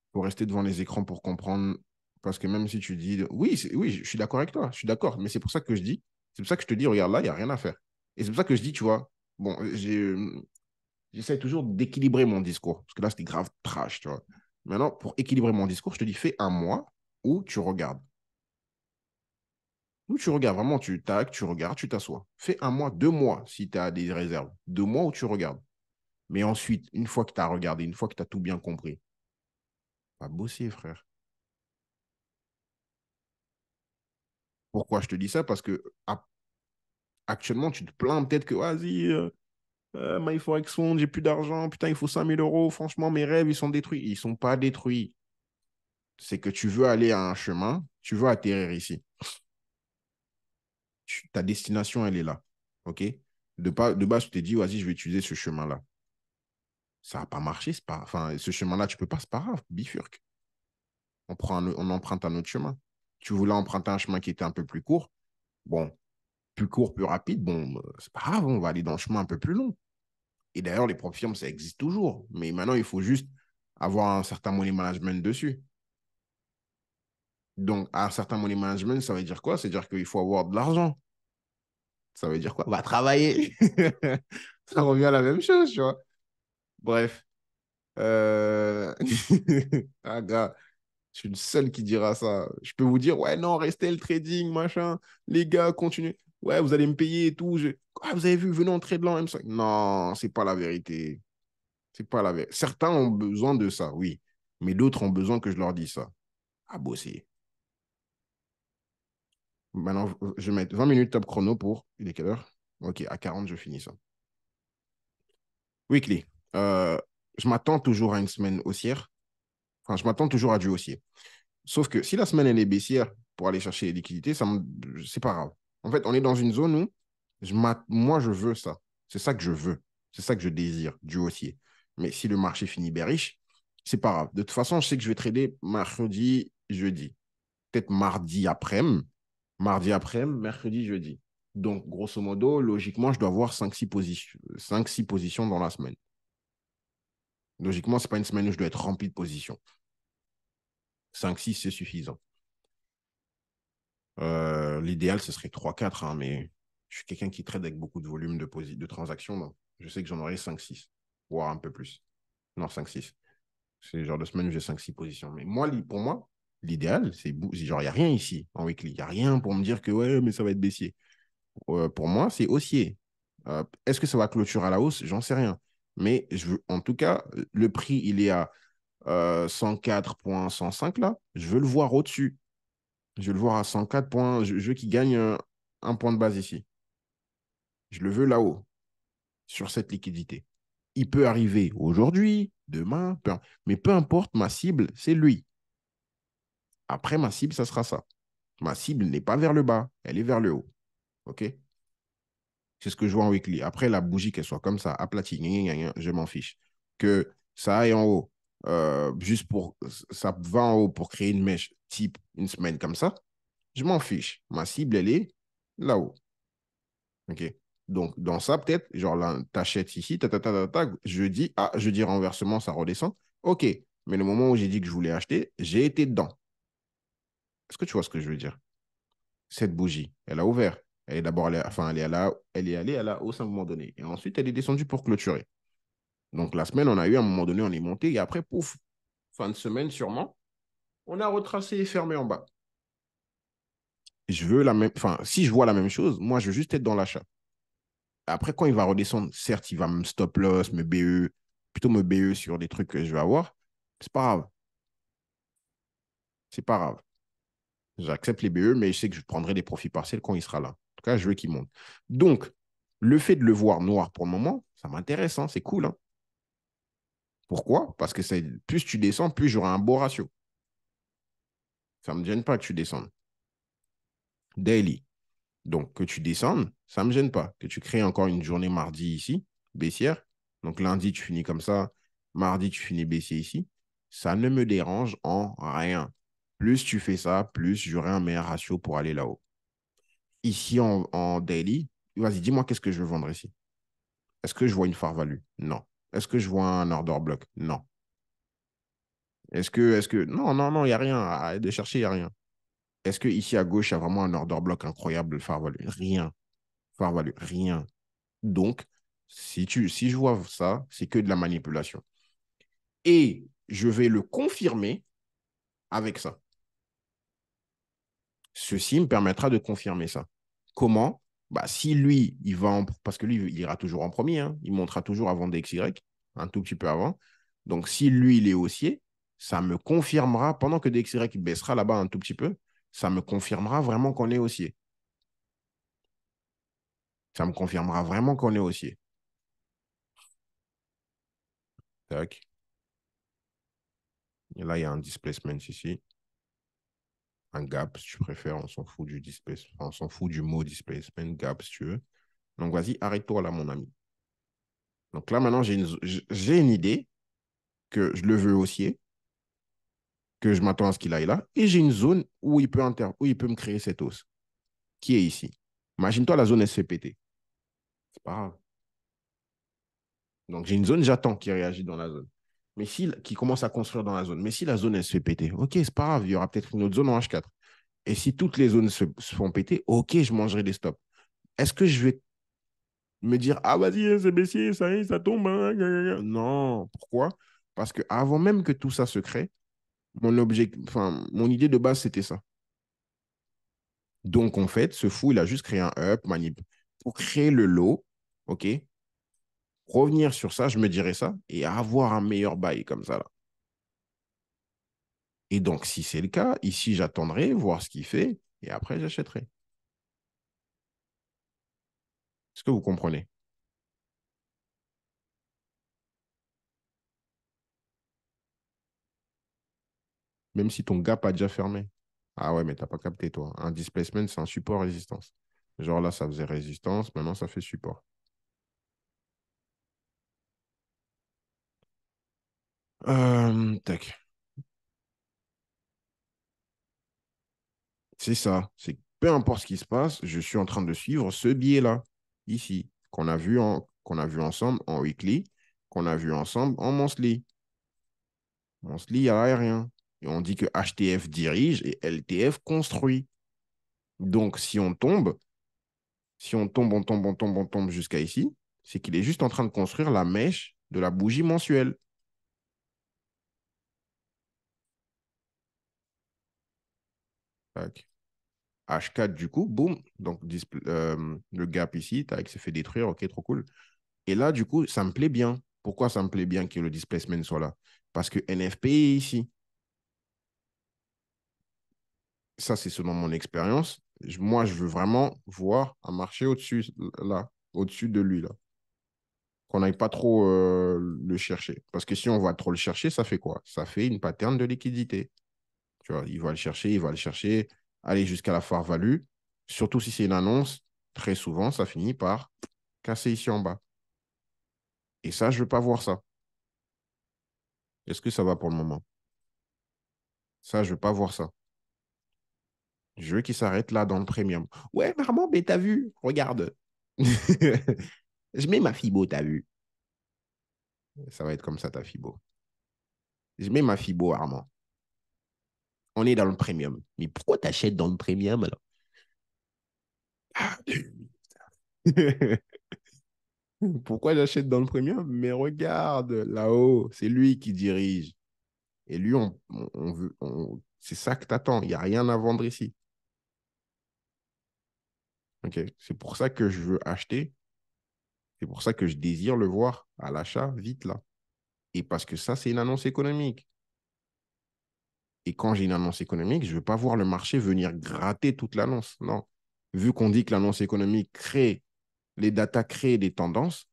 Il faut rester devant les écrans pour comprendre. Parce que même si tu dis, oui, oui, je suis d'accord avec toi, je suis d'accord. Mais c'est pour ça que je dis, c'est pour ça que je te dis, regarde là, il n'y a rien à faire. Et c'est pour ça que je dis, tu vois, bon, j'essaie toujours d'équilibrer mon discours. Parce que là, c'était grave trash, tu vois. Maintenant, pour équilibrer mon discours, je te dis, fais un mois où tu regardes. Où tu regardes, vraiment, tu regardes, tu t'assois. Fais un mois, 2 mois si tu as des réserves. 2 mois où tu regardes. Mais ensuite, une fois que tu as regardé, une fois que tu as tout bien compris, va bosser, frère. Pourquoi je te dis ça? Parce que actuellement, tu te plains peut-être que, vas-y, my Forex Fund, j'ai plus d'argent, putain, il faut 5 000 €. Franchement, mes rêves, ils sont détruits. Ils ne sont pas détruits. C'est que tu veux aller à un chemin, tu veux atterrir ici. Ta destination, elle est là. OK? De base, tu t'es dit, vas-y, je vais utiliser ce chemin-là. Ça n'a pas marché, c'est pas. Enfin, ce chemin-là, tu peux pas, c'est pas grave, bifurque. On emprunte un autre chemin. Tu voulais emprunter un chemin qui était un peu plus court. Bon, plus court, plus rapide. Bon, c'est pas grave, on va aller dans le chemin un peu plus long. Et d'ailleurs, les propres firmes, ça existe toujours. Mais maintenant, il faut juste avoir un certain money management dessus. Donc, un certain money management, ça veut dire quoi? Ça veut dire qu'il faut avoir de l'argent. Ça veut dire quoi? Va travailler. Ça revient à la même chose, tu vois. Bref. Euh... ah, gars, je suis le seul qui dira ça. Je peux vous dire, ouais, non, restez le trading, machin. Les gars, continuez. Ouais, vous allez me payer et tout. Ah, vous avez vu, venez entrer de M5. Non, c'est pas la vérité. C'est pas la vérité. Certains ont besoin de ça, oui. Mais d'autres ont besoin que je leur dise ça. À bosser. Maintenant, je vais mettre 20 minutes top chrono pour. Il est quelle heure? Ok, à 40, je finis ça. Weekly. Euh, je m'attends toujours à une semaine haussière. Enfin, je m'attends toujours à du haussier. Sauf que si la semaine elle est baissière pour aller chercher les liquidités, c'est pas grave. En fait, on est dans une zone où moi, je veux ça. C'est ça que je veux. C'est ça que je désire, du haussier. Mais si le marché finit bearish, c'est pas grave. De toute façon, je sais que je vais trader mercredi, jeudi. Peut-être mardi après-midi, mercredi, jeudi. Donc, grosso modo, logiquement, je dois avoir 5-6 positions dans la semaine. Logiquement, ce n'est pas une semaine où je dois être rempli de positions. 5-6, c'est suffisant. L'idéal, ce serait 3-4, hein, mais je suis quelqu'un qui trade avec beaucoup de volume de transactions. Donc je sais que j'en aurai 5-6, voire un peu plus. Non, 5-6. C'est le genre de semaine où j'ai 5-6 positions. Mais moi, pour moi, l'idéal, c'est genre, il n'y a rien ici en weekly. Il n'y a rien pour me dire que ouais, mais ça va être baissier. Pour moi, c'est haussier. Est-ce que ça va clôturer à la hausse? J'en sais rien. Mais en tout cas, le prix, il est à 104,105 là. Je veux le voir au-dessus. Je veux le voir à 104 points. Je veux qu'il gagne un point de base ici. Je le veux là-haut, sur cette liquidité. Il peut arriver aujourd'hui, demain, mais peu importe, ma cible, c'est lui. Après, ma cible, ça sera ça. Ma cible n'est pas vers le bas, elle est vers le haut. OK? C'est ce que je vois en weekly. Après, la bougie, qu'elle soit comme ça, aplatie, je m'en fiche. Que ça aille en haut, juste pour. Ça va en haut pour créer une mèche type une semaine comme ça, je m'en fiche. Ma cible, elle est là-haut. OK? Donc, dans ça, peut-être, genre là, t'achètes ici, je dis, ah, je dis renversement, ça redescend. OK. Mais le moment où j'ai dit que je voulais acheter, j'ai été dedans. Est-ce que tu vois ce que je veux dire? Cette bougie, elle a ouvert. Elle est d'abord allée, enfin, elle est allée à la hausse à un moment donné. Et ensuite, elle est descendue pour clôturer. Donc, la semaine, on a eu à un moment donné, on est monté. Et après, pouf, fin de semaine, sûrement, on a retracé et fermé en bas. Je veux la même, enfin, si je vois la même chose, moi, je veux juste être dans l'achat. Après, quand il va redescendre, certes, il va me stop loss, me BE, plutôt me BE sur des trucs que je vais avoir. C'est pas grave. C'est pas grave. J'accepte les BE, mais je sais que je prendrai des profits partiels quand il sera là. En tout cas, je veux qu'il monte. Donc, le fait de le voir noir pour le moment, ça m'intéresse, hein, c'est cool. Hein. Pourquoi? Parce que plus tu descends, plus j'aurai un beau ratio. Ça ne me gêne pas que tu descendes. Daily. Donc, que tu descendes, ça ne me gêne pas. Que tu crées encore une journée mardi ici, baissière. Donc, lundi, tu finis comme ça. Mardi, tu finis baissier ici. Ça ne me dérange en rien. Plus tu fais ça, plus j'aurai un meilleur ratio pour aller là-haut. Ici, en daily, vas-y, dis-moi qu'est-ce que je veux vendre ici. Est-ce que je vois une far value? Non. Est-ce que je vois un order block? Non. Non, non, non, il n'y a rien. Arrête de chercher, il n'y a rien. Est-ce que ici à gauche, il y a vraiment un order block incroyable, far value? Rien. Far value, rien. Donc, si je vois ça, c'est que de la manipulation. Et je vais le confirmer avec ça. Ceci me permettra de confirmer ça. Comment? Bah, si lui, parce que lui, il ira toujours en premier, hein, il montera toujours avant DXY, un tout petit peu avant. Donc, si lui, il est haussier, ça me confirmera, pendant que DXY baissera là-bas un tout petit peu, ça me confirmera vraiment qu'on est haussier. Ça me confirmera vraiment qu'on est haussier. Tac. Et là, il y a un displacement ici, un gap, si tu préfères. On s'en fout du displacement, on s'en fout du mot displacement, gap, si tu veux. Donc, vas-y, arrête-toi là, mon ami. Donc là, maintenant, j'ai une idée que je le veux haussier, que je m'attends à ce qu'il aille là, et j'ai une zone où il peut me créer cette hausse, qui est ici. Imagine-toi la zone SCPT. C'est pas grave. Donc, j'ai une zone, j'attends qu'il réagisse dans la zone. Mais si, qui commence à construire dans la zone. Mais si la zone, elle se fait péter, ok, c'est pas grave, il y aura peut-être une autre zone en H4. Et si toutes les zones se font péter, ok, je mangerai des stops. Est-ce que je vais me dire, ah, vas-y, c'est baissier, ça y est, ça tombe, hein, gna, gna, gna. Non, pourquoi? Parce que avant même que tout ça se crée, mon idée de base, c'était ça. Donc, en fait, ce fou, il a juste créé un up, manip, pour créer le low, ok? Revenir sur ça, je me dirais ça, et avoir un meilleur bail comme ça, là. Et donc, si c'est le cas, ici, j'attendrai, voir ce qu'il fait, et après, j'achèterai. Est-ce que vous comprenez? Même si ton gap a déjà fermé. Ah ouais, mais t'as pas capté, toi. Un displacement, c'est un support résistance. Genre là, ça faisait résistance, maintenant, ça fait support. Tac. C'est ça. C'est que peu importe ce qui se passe, je suis en train de suivre ce biais-là, ici, qu'on a vu ensemble en weekly, qu'on a vu ensemble en monthly. Monthly, il n'y a rien. Et on dit que HTF dirige et LTF construit. Donc, si on tombe, on tombe, on tombe, on tombe jusqu'à ici, c'est qu'il est juste en train de construire la mèche de la bougie mensuelle. Tac. H4, du coup, boum. Donc, le gap ici, tac, s'est fait détruire. Ok, trop cool. Et là, du coup, ça me plaît bien. Pourquoi ça me plaît bien que le displacement soit là? Parce que NFP est ici. Ça, c'est selon mon expérience. Moi, je veux vraiment voir un marché au-dessus, là, au-dessus de lui, là. Qu'on n'aille pas trop le chercher. Parce que si on va trop le chercher, ça fait quoi? Ça fait une pattern de liquidité. Tu vois, il va le chercher, il va le chercher, aller jusqu'à la phare value. Surtout si c'est une annonce, très souvent, ça finit par casser ici en bas. Et ça, je ne veux pas voir ça. Est-ce que ça va pour le moment? Ça, je ne veux pas voir ça. Je veux qu'il s'arrête là dans le premium. Ouais, Marmont, mais t'as vu? Regarde. Je mets ma Fibo, t'as vu? Ça va être comme ça, ta Fibo. Je mets ma Fibo, Armand. On est dans le premium. Mais pourquoi t'achètes dans le premium alors? Ah, pourquoi j'achète dans le premium? Mais regarde, là-haut, c'est lui qui dirige. Et lui, c'est ça que t'attends. Il n'y a rien à vendre ici. Ok. C'est pour ça que je veux acheter. C'est pour ça que je désire le voir à l'achat vite là. Et parce que ça, c'est une annonce économique. Et quand j'ai une annonce économique, je ne veux pas voir le marché venir gratter toute l'annonce. Non. Vu qu'on dit que l'annonce économique crée, les data créent des tendances,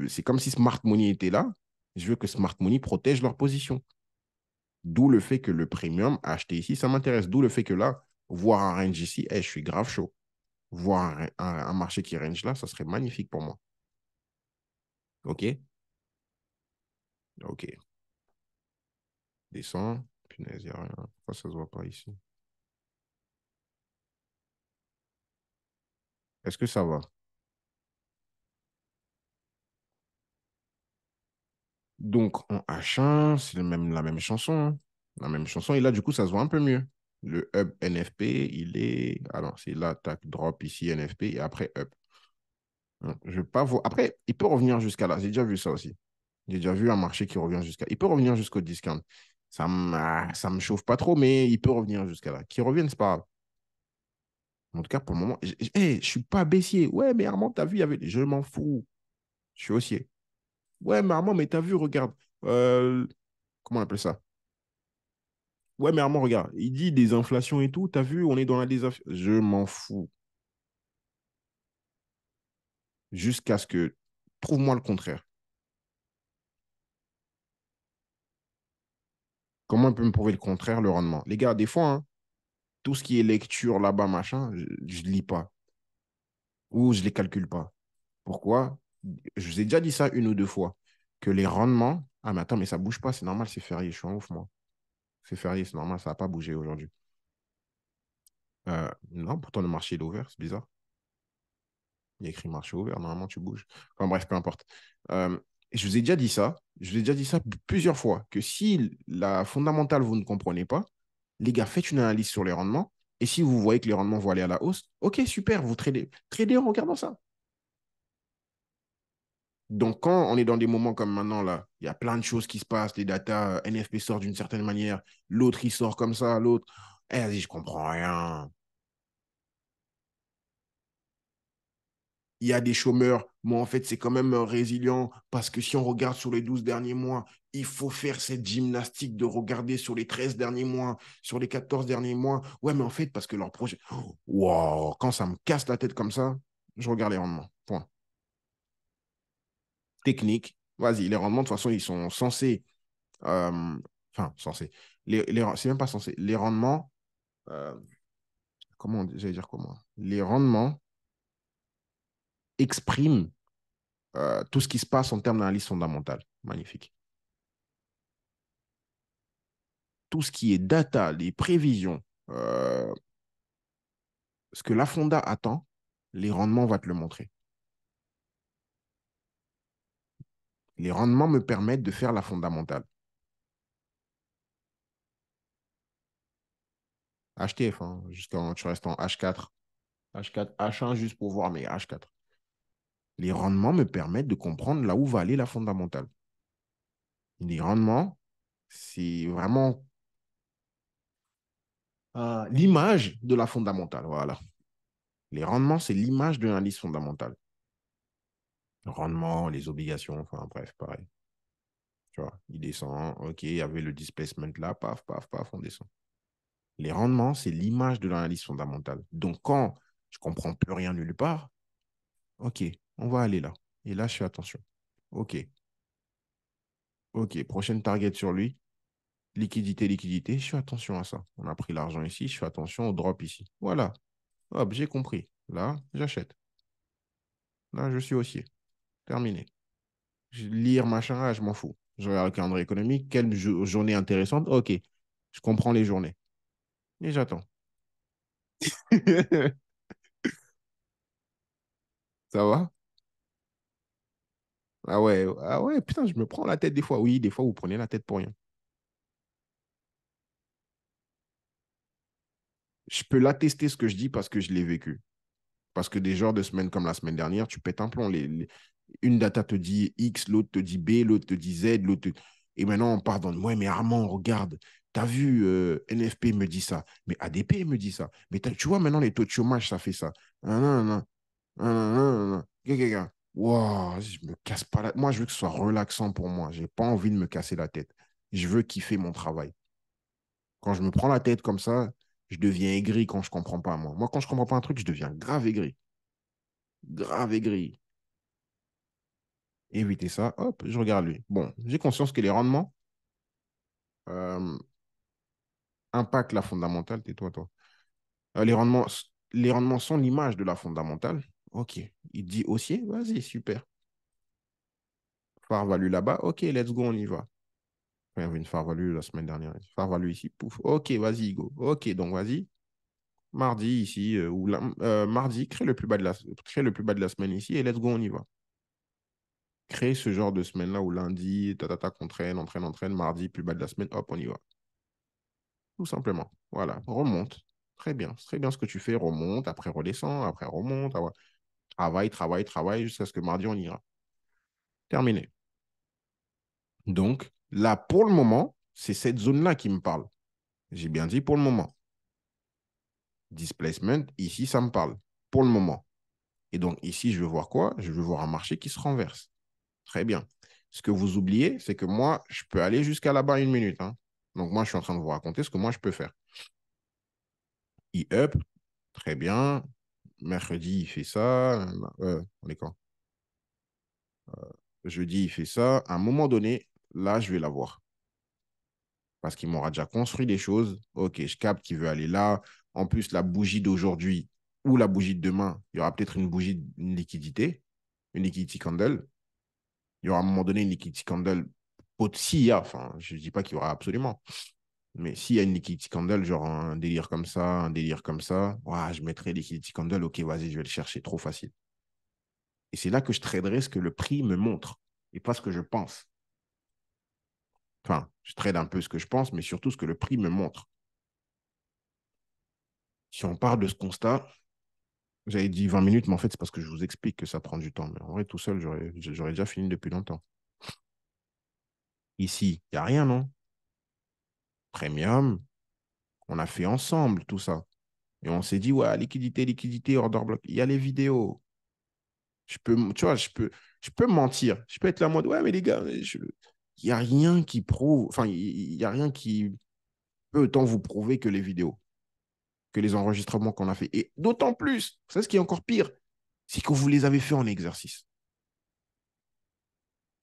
c'est comme si Smart Money était là. Je veux que Smart Money protège leur position. D'où le fait que le premium acheté ici, ça m'intéresse. D'où le fait que là, voir un range ici, je suis grave chaud. Voir un marché qui range là, ça serait magnifique pour moi. OK? OK. Descends. Punaise, il n'y a rien. Pourquoi ça ne se voit pas ici? Est-ce que ça va? Donc, en H1, c'est la même chanson, hein. La même chanson. Et là, du coup, ça se voit un peu mieux. Le up NFP, il est. Alors, c'est là, tac, drop ici, NFP, et après up. Je vais pas voir. Après, il peut revenir jusqu'à là. J'ai déjà vu ça aussi. J'ai déjà vu un marché qui revient jusqu'à. Il peut revenir jusqu'au discount. Ça me chauffe pas trop, mais il peut revenir jusqu'à là. Qu'il revienne, c'est pas grave. En tout cas, pour le moment, je suis pas baissier. Ouais, mais Armand, t'as vu, il y avait. Je m'en fous. Je suis haussier. Ouais, mais Armand, mais t'as vu, regarde. Comment on appelle ça? Ouais, mais Armand, regarde. Il dit des inflations et tout. T'as vu, on est dans la désinflation. Je m'en fous. Jusqu'à ce que. Prouve-moi le contraire. Comment on peut me prouver le contraire, le rendement? Les gars, des fois, hein, tout ce qui est lecture là-bas, machin, je ne lis pas ou je ne les calcule pas. Pourquoi? Je vous ai déjà dit ça une ou deux fois, que les rendements... Ah, mais attends, mais ça ne bouge pas, c'est normal, c'est férié, je suis en ouf, moi. C'est férié, c'est normal, ça n'a pas bougé aujourd'hui. Non, pourtant le marché est ouvert, c'est bizarre. Il y a écrit marché ouvert, normalement tu bouges. Enfin bref, peu importe. Euh, je vous ai déjà dit ça, je vous ai déjà dit ça plusieurs fois, que si la fondamentale, vous ne comprenez pas, les gars, faites une analyse sur les rendements. Et si vous voyez que les rendements vont aller à la hausse, ok, super, vous tradez. Tradez en regardant ça. Donc, quand on est dans des moments comme maintenant, là, il y a plein de choses qui se passent, les datas, NFP sort d'une certaine manière, l'autre, il sort comme ça, l'autre. Eh, vas-y, je comprends rien. Il y a des chômeurs, mais en fait, c'est quand même résilient parce que si on regarde sur les 12 derniers mois, il faut faire cette gymnastique de regarder sur les 13 derniers mois, sur les 14 derniers mois. Ouais, mais en fait, parce que leur projet. Wow, quand ça me casse la tête comme ça, je regarde les rendements. Point. Technique, vas-y, les rendements, de toute façon, ils sont censés. Enfin, censés. C'est même pas censé. Les rendements, euh, j'allais dire comment? Les rendements expriment tout ce qui se passe en termes d'analyse fondamentale. Magnifique. Tout ce qui est data, les prévisions, ce que la Fonda attend, les rendements vont te le montrer. Les rendements me permettent de faire la fondamentale. HTF, hein, jusqu'à tu restes en H4. H4, H1 juste pour voir, mais H4. Les rendements me permettent de comprendre là où va aller la fondamentale. Les rendements, c'est vraiment l'image de la fondamentale. Voilà. Les rendements, c'est l'image de l'analyse fondamentale. Le rendement, les obligations, enfin bref, pareil. Tu vois, il descend, ok, il y avait le displacement là, paf, paf, paf, on descend. Les rendements, c'est l'image de l'analyse fondamentale. Donc, quand je ne comprends plus rien nulle part, ok, on va aller là. Et là, je fais attention. Ok, ok, prochaine target sur lui. Liquidité, liquidité, je fais attention à ça. On a pris l'argent ici, je fais attention au drop ici. Voilà, hop, j'ai compris. Là, j'achète. Là, je suis haussier. Terminé. Lire, machin, ah, je m'en fous. Je regarde le calendrier économique. Quelle journée intéressante? Ok, je comprends les journées. Et j'attends. Ça va? Ah ouais, putain, je me prends la tête des fois. Oui, des fois, vous prenez la tête pour rien. Je peux l'attester ce que je dis parce que je l'ai vécu. Parce que des genres de semaines comme la semaine dernière, tu pètes un plomb. Une data te dit X, l'autre te dit B, l'autre te dit Z, Et maintenant, on part dans... Ouais, mais Armand, regarde, t'as vu, NFP me dit ça, mais ADP me dit ça. Mais tu vois, maintenant, les taux de chômage, ça fait ça. Non, non, non, non, non, non. Wow, je me casse pas la... Moi, je veux que ce soit relaxant pour moi. J'ai pas envie de me casser la tête. Je veux kiffer mon travail. Quand je me prends la tête comme ça, je deviens aigri quand je comprends pas, moi. Moi, quand je comprends pas un truc, je deviens grave aigri. Grave aigri. Éviter ça, hop, je regarde lui. Bon, j'ai conscience que les rendements euh, impactent la fondamentale. Tais-toi, toi. Les rendements sont l'image de la fondamentale. Ok. Il dit haussier, vas-y, super. Phare value là-bas, ok, let's go, on y va. Il y avait une phare value la semaine dernière. Phare value ici, pouf. Ok, vas-y, go. Ok, donc vas-y. Mardi ici, mardi, crée le plus bas de la semaine ici et let's go, on y va. Créer ce genre de semaine-là où lundi, qu'on traîne, on traîne, mardi, plus bas de la semaine, hop, on y va. Tout simplement. Voilà, remonte. Très bien. C'est très bien ce que tu fais. Remonte, après redescend, après remonte. Ah ouais. Travaille, travaille, travaille jusqu'à ce que mardi, on ira. Terminé. Donc, là, pour le moment, c'est cette zone-là qui me parle. J'ai bien dit pour le moment. Displacement, ici, ça me parle. Pour le moment. Et donc, ici, je veux voir quoi? Je veux voir un marché qui se renverse. Très bien. Ce que vous oubliez, c'est que moi, je peux aller jusqu'à là-bas une minute, hein. Donc, moi, je suis en train de vous raconter ce que moi, je peux faire. E-up, très bien. Mercredi, il fait ça. On est quand? Jeudi, il fait ça. À un moment donné, là, je vais l'avoir. parce qu'il m'aura déjà construit des choses. Ok, je capte qu'il veut aller là. En plus, la bougie d'aujourd'hui ou la bougie de demain, il y aura peut-être une bougie, une liquidité, une liquidity candle. Il y aura à un moment donné une liquidity candle. S'il y a, enfin, je ne dis pas qu'il y aura absolument, mais s'il y a une liquidity candle, genre un délire comme ça, un délire comme ça, ouah, je mettrai liquidity candle, ok, vas-y, je vais le chercher, trop facile. Et c'est là que je traderai ce que le prix me montre et pas ce que je pense. Enfin, je trade un peu ce que je pense, mais surtout ce que le prix me montre. Si on part de ce constat, j'avais dit 20 minutes, mais en fait, c'est parce que je vous explique que ça prend du temps. Mais en vrai, tout seul, j'aurais déjà fini depuis longtemps. Ici, il n'y a rien, non? Premium, on a fait ensemble tout ça. Et on s'est dit, ouais, liquidité, liquidité, order block. Il y a les vidéos. Tu vois, je peux mentir. Je peux être là en mode, ouais, mais les gars, il n'y a rien qui prouve, enfin, il n'y a rien qui peut autant vous prouver que les vidéos, que les enregistrements qu'on a fait. Et d'autant plus, c'est ce qui est encore pire, c'est que vous les avez fait en exercice.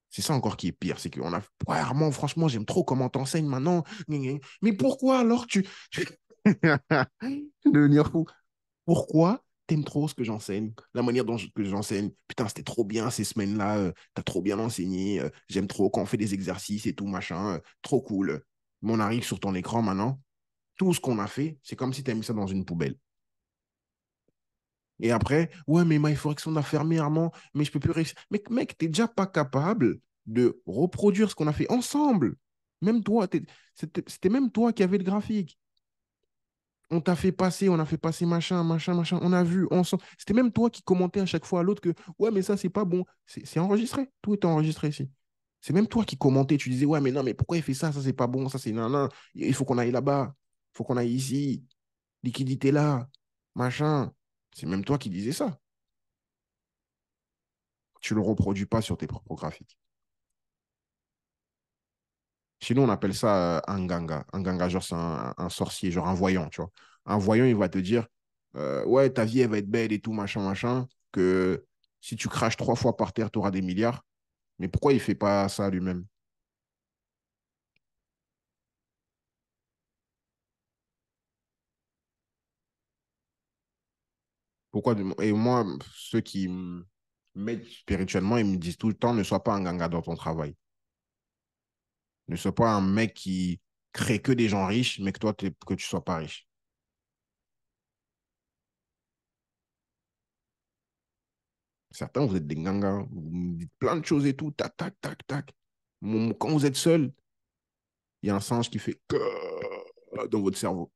C'est ça encore qui est pire, c'est qu'on a. Ouais, Armand, franchement, j'aime trop comment t'enseignes maintenant. Mais pourquoi alors devenir fou. Pourquoi t'aimes trop ce que j'enseigne, la manière que j'enseigne? Putain, c'était trop bien ces semaines-là, t'as trop bien enseigné, j'aime trop quand on fait des exercices et tout, machin, trop cool. Mais on arrive sur ton écran maintenant, tout ce qu'on a fait, c'est comme si t'as mis ça dans une poubelle. Et après, ouais, mais il faudrait que ça a fermé, Armand, mais je peux plus réussir. Mais mec, t'es déjà pas capable de reproduire ce qu'on a fait ensemble. Même toi, c'était même toi qui avais le graphique. On t'a fait passer, on a fait passer machin, machin, machin. On a vu, on sent. C'était même toi qui commentais à chaque fois à l'autre que ouais, mais ça, c'est pas bon. C'est enregistré. Tout est enregistré ici. C'est même toi qui commentais. Tu disais ouais, mais non, mais pourquoi il fait ça? Ça, c'est pas bon. Ça, c'est nan, nan. Il faut qu'on aille là-bas. Il faut qu'on aille ici. Liquidité là. Machin. C'est même toi qui disais ça. Tu le reproduis pas sur tes propres graphiques. Chez nous, on appelle ça un ganga. Un ganga, genre, c'est un sorcier, genre un voyant, tu vois. Un voyant, il va te dire, ouais, ta vie, elle va être belle et tout, machin, machin, que si tu craches 3 fois par terre, tu auras des milliards. Mais pourquoi il fait pas ça lui-même? Pourquoi? Et moi, ceux qui m'aident spirituellement, ils me disent tout le temps, ne sois pas un ganga dans ton travail. Ne sois pas un mec qui crée que des gens riches, mais que toi, que tu sois pas riche. Certains, vous êtes des gangas, vous me dites plein de choses et tout, tac, tac, tac, tac. Quand vous êtes seul, il y a un singe qui fait dans votre cerveau.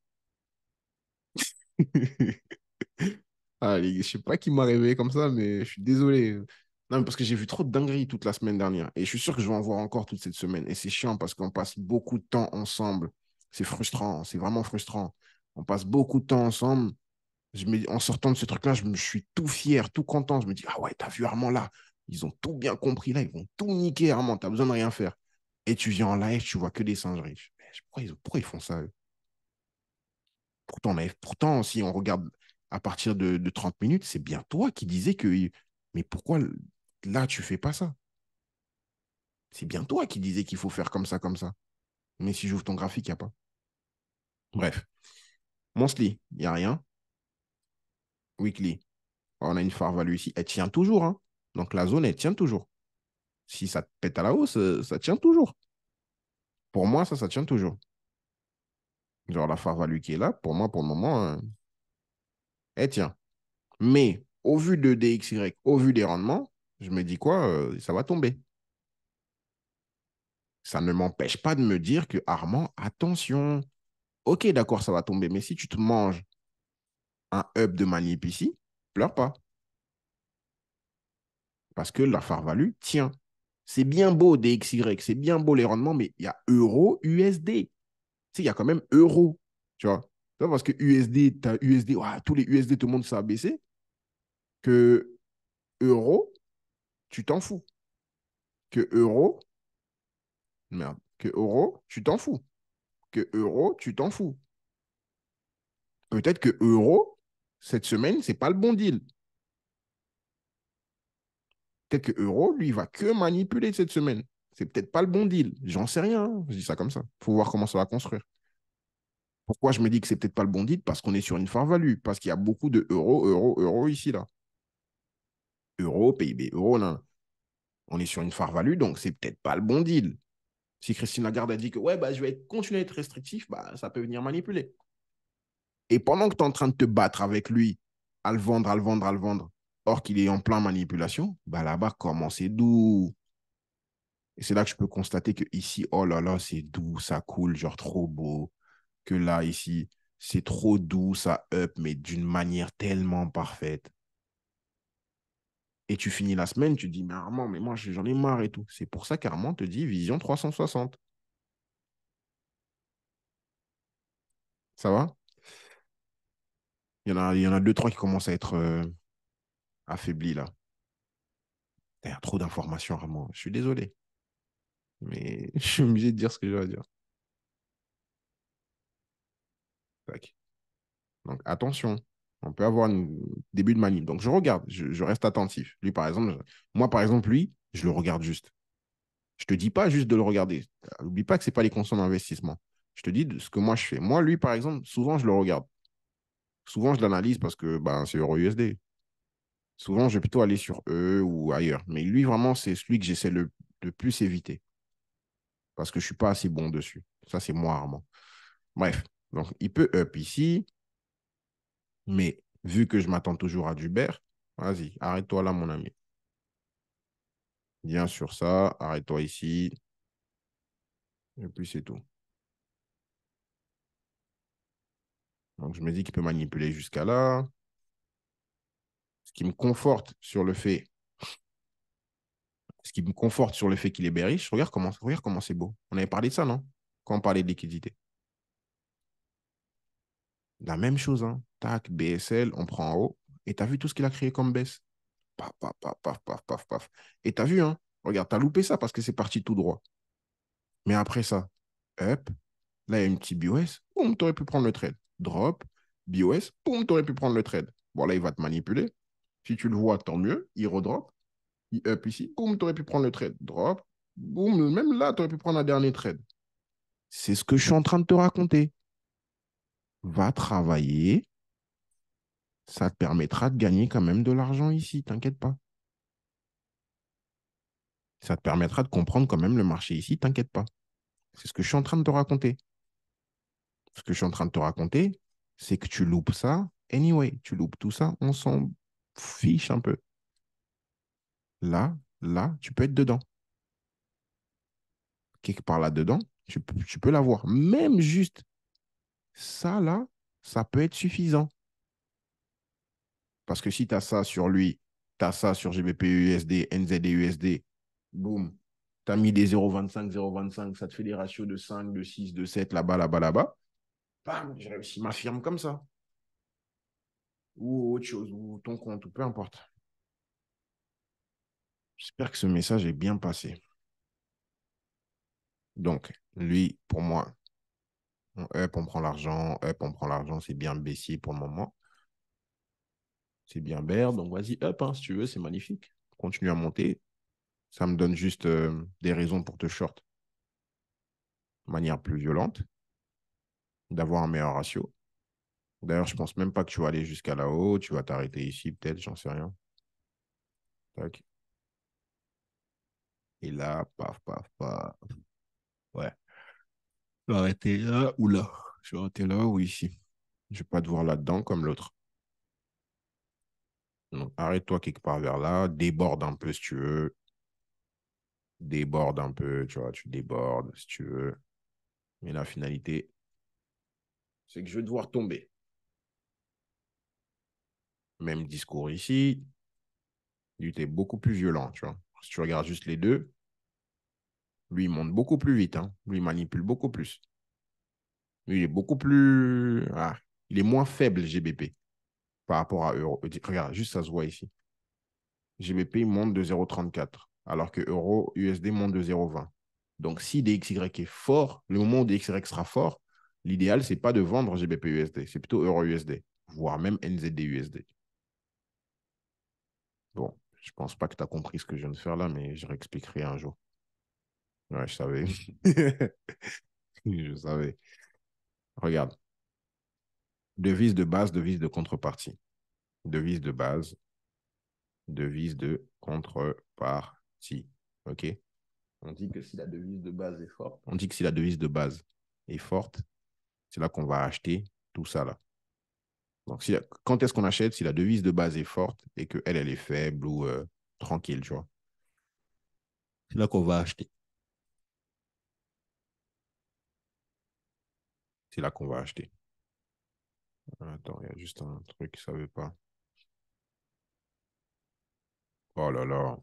Allez, je sais pas qui m'a réveillé comme ça, mais je suis désolé. Non, mais parce que j'ai vu trop de dingueries toute la semaine dernière. Et je suis sûr que je vais en voir encore toute cette semaine. Et c'est chiant parce qu'on passe beaucoup de temps ensemble. C'est frustrant, c'est vraiment frustrant. On passe beaucoup de temps ensemble. En sortant de ce truc-là, je suis tout fier, tout content. Je me dis, ah ouais, t'as vu Armand là? Ils ont tout bien compris là, ils vont tout niquer, Armand, t'as besoin de rien faire. Et tu viens en live, tu vois que des singeries. Pourquoi ils font ça, eux? Pourtant, si on regarde à partir de 30 minutes, c'est bien toi qui disais que. Mais pourquoi là, tu fais pas ça? C'est bien toi qui disais qu'il faut faire comme ça, comme ça. Mais si j'ouvre ton graphique, il n'y a pas. Bref. Monthly, il n'y a rien. Weekly, on a une fair value ici. Elle tient toujours, hein. Donc la zone, elle tient toujours. Si ça te pète à la hausse, ça tient toujours. Pour moi, ça tient toujours. Genre la fair value qui est là, pour moi, pour le moment, elle tient. Mais au vu de DXY, au vu des rendements, je me dis quoi, ça va tomber. Ça ne m'empêche pas de me dire que Armand, attention, ok, d'accord, ça va tomber, mais si tu te manges un up de manip ici, pleure pas, parce que la fair value tient. C'est bien beau DXY, c'est bien beau les rendements, mais il y a euro, USD. Tu sais, il y a quand même euro, tu vois. C'est pas parce que USD, tu as USD, ouah, tous les USD, tout le monde s'est abaissé, que euro, tu t'en fous. Que euro, merde, que euro, tu t'en fous. Que euro, tu t'en fous. Peut-être que euro, cette semaine, c'est pas le bon deal. Peut-être que euro, lui, il va que manipuler cette semaine. C'est peut-être pas le bon deal. J'en sais rien, hein. Je dis ça comme ça. Il faut voir comment ça va construire. Pourquoi je me dis que c'est peut-être pas le bon deal? Parce qu'on est sur une fair value. Parce qu'il y a beaucoup de euros, euros, euros ici, là. Euros, PIB, euros, là. On est sur une fair value, donc c'est peut-être pas le bon deal. Si Christine Lagarde a dit que ouais, bah, je vais continuer à être restrictif, bah, ça peut venir manipuler. Et pendant que tu es en train de te battre avec lui, à le vendre, à le vendre, à le vendre, or qu'il est en plein manipulation, bah là-bas, comment c'est doux. Et c'est là que je peux constater que ici, oh là là, c'est doux, ça coule, genre trop beau. Que là, ici, c'est trop doux, ça up, mais d'une manière tellement parfaite. Et tu finis la semaine, tu te dis, mais Armand, mais moi, j'en ai marre et tout. C'est pour ça qu'Armand te dit vision 360. Ça va? Il y en a deux, trois qui commencent à être affaiblis là. Il y a trop d'informations, Armand. Je suis désolé. Mais je suis obligé de dire ce que je dois dire. Tac. Donc, attention. On peut avoir un début de manip. Donc, je regarde, je reste attentif. Lui, par exemple, moi, par exemple, lui, je le regarde juste. Je te dis pas juste de le regarder. N'oublie pas que ce n'est pas les conditions d'investissement. Je te dis ce que moi, je fais. Moi, lui, par exemple, souvent, je le regarde. Souvent, je l'analyse parce que ben, c'est euro USD. Souvent, je vais plutôt aller sur eux ou ailleurs. Mais lui, vraiment, c'est celui que j'essaie de plus éviter parce que je ne suis pas assez bon dessus. Ça, c'est moi, Armand. Bref, donc il peut up ici, mais vu que je m'attends toujours à du bear, vas-y, arrête-toi là, mon ami. Viens sur ça, arrête-toi ici, et puis c'est tout. Donc je me dis qu'il peut manipuler jusqu'à là, ce qui me conforte sur le fait, ce qui me conforte sur le fait qu'il est bearish. Regarde comment c'est beau. On avait parlé de ça, non? Quand on parlait de liquidité. La même chose, hein. Tac, BSL, on prend en haut. Et tu as vu tout ce qu'il a créé comme baisse? Paf, paf, paf, paf, paf, paf, paf. Et tu as vu, hein? Regarde, tu as loupé ça parce que c'est parti tout droit. Mais après ça, up, là, il y a une petite BOS, boum, tu aurais pu prendre le trade. Drop, BOS, boum, tu aurais pu prendre le trade. Bon, là, il va te manipuler. Si tu le vois, tant mieux. Il redrop, il up ici, boum, tu aurais pu prendre le trade. Drop, boum, même là, tu aurais pu prendre un dernier trade. C'est ce que je suis en train de te raconter. Va travailler, ça te permettra de gagner quand même de l'argent ici, t'inquiète pas. Ça te permettra de comprendre quand même le marché ici, t'inquiète pas. C'est ce que je suis en train de te raconter. Ce que je suis en train de te raconter, c'est que tu loupes ça. Anyway, tu loupes tout ça, on s'en fiche un peu. Là, tu peux être dedans. Quelque part là-dedans, tu peux l'avoir. Même juste ça, là, ça peut être suffisant. Parce que si tu as ça sur lui, tu as ça sur GBP USD, NZD USD, boum, tu as mis des 0,25, 0,25, ça te fait des ratios de 5, de 6, de 7, là-bas, là-bas, là-bas. Bam, j'ai réussi ma firme comme ça. Ou autre chose, ou ton compte, ou peu importe. J'espère que ce message est bien passé. Donc, lui, pour moi, on up, on prend l'argent, up, on prend l'argent, c'est bien baissier pour le moment. C'est bien bear, donc vas-y, up, hein, si tu veux, c'est magnifique. Continue à monter. Ça me donne juste des raisons pour te short de manière plus violente, d'avoir un meilleur ratio. D'ailleurs, je pense même pas que tu vas aller jusqu'à là-haut. Tu vas t'arrêter ici, peut-être, j'en sais rien. Tac. Et là, paf, paf, paf. Ouais. Je vais arrêter là ou là. Je vais arrêter là ou ici. Je vais pas te voir là-dedans comme l'autre. Donc, arrête-toi quelque part vers là. Déborde un peu si tu veux. Déborde un peu, tu vois, tu débordes si tu veux. Mais la finalité, c'est que je vais devoir tomber. Même discours ici. Lui, était beaucoup plus violent, tu vois. Si tu regardes juste les deux, lui, il monte beaucoup plus vite. Hein. Lui, il manipule beaucoup plus. Lui, il est beaucoup plus... Ah, il est moins faible, GBP, par rapport à Euro. Regarde, juste ça se voit ici. GBP, il monte de 0,34, alors que Euro, USD monte de 0,20. Donc, si DXY est fort, le moment où DXY sera fort, l'idéal, c'est pas de vendre GBP USD, c'est plutôt Euro USD, voire même NZD USD. Bon, je pense pas que tu as compris ce que je viens de faire là, mais je réexpliquerai un jour. Ouais, je savais. Je savais. Regarde. Devise de base, devise de contrepartie. Devise de base, devise de contrepartie. OK? On dit que si la devise de base est forte, on dit que si la devise de base est forte, c'est là qu'on va acheter tout ça là. Donc, quand est-ce qu'on achète si la devise de base est forte et qu'elle, elle est faible ou tranquille, tu vois? C'est là qu'on va acheter. C'est là qu'on va acheter. Attends, il y a juste un truc que ça veut pas. Oh là là.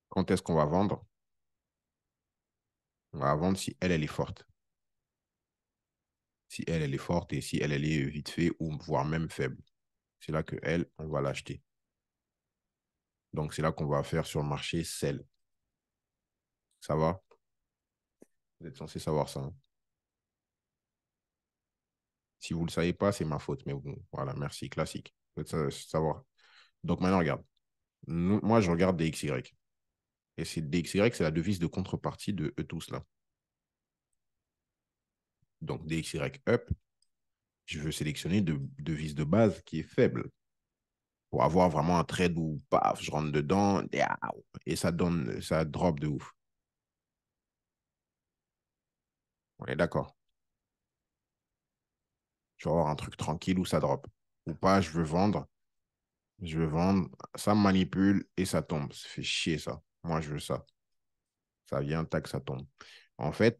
Quand est-ce qu'on va vendre? On va vendre si elle, elle est forte. Si elle, elle est forte et si elle, elle est vite fait ou voire même faible. C'est là que elle, on va l'acheter. Donc, c'est là qu'on va faire sur le marché sell. Ça va? Vous êtes censé savoir ça, hein. Si vous ne le savez pas, c'est ma faute. Mais bon, voilà, merci, classique. Vous êtes savoir. Donc, maintenant, regarde. Moi, je regarde DXY. Et c'est DXY, c'est la devise de contrepartie de eux tous là. Donc, DXY up, je veux sélectionner de devise de base qui est faible pour avoir vraiment un trade où, paf, je rentre dedans et ça donne, ça drop de ouf. On est d'accord. Je veux avoir un truc tranquille où ça drop. Ou pas, je veux vendre, ça me manipule et ça tombe. Ça fait chier ça. Moi, je veux ça. Ça vient, tac, ça tombe. En fait,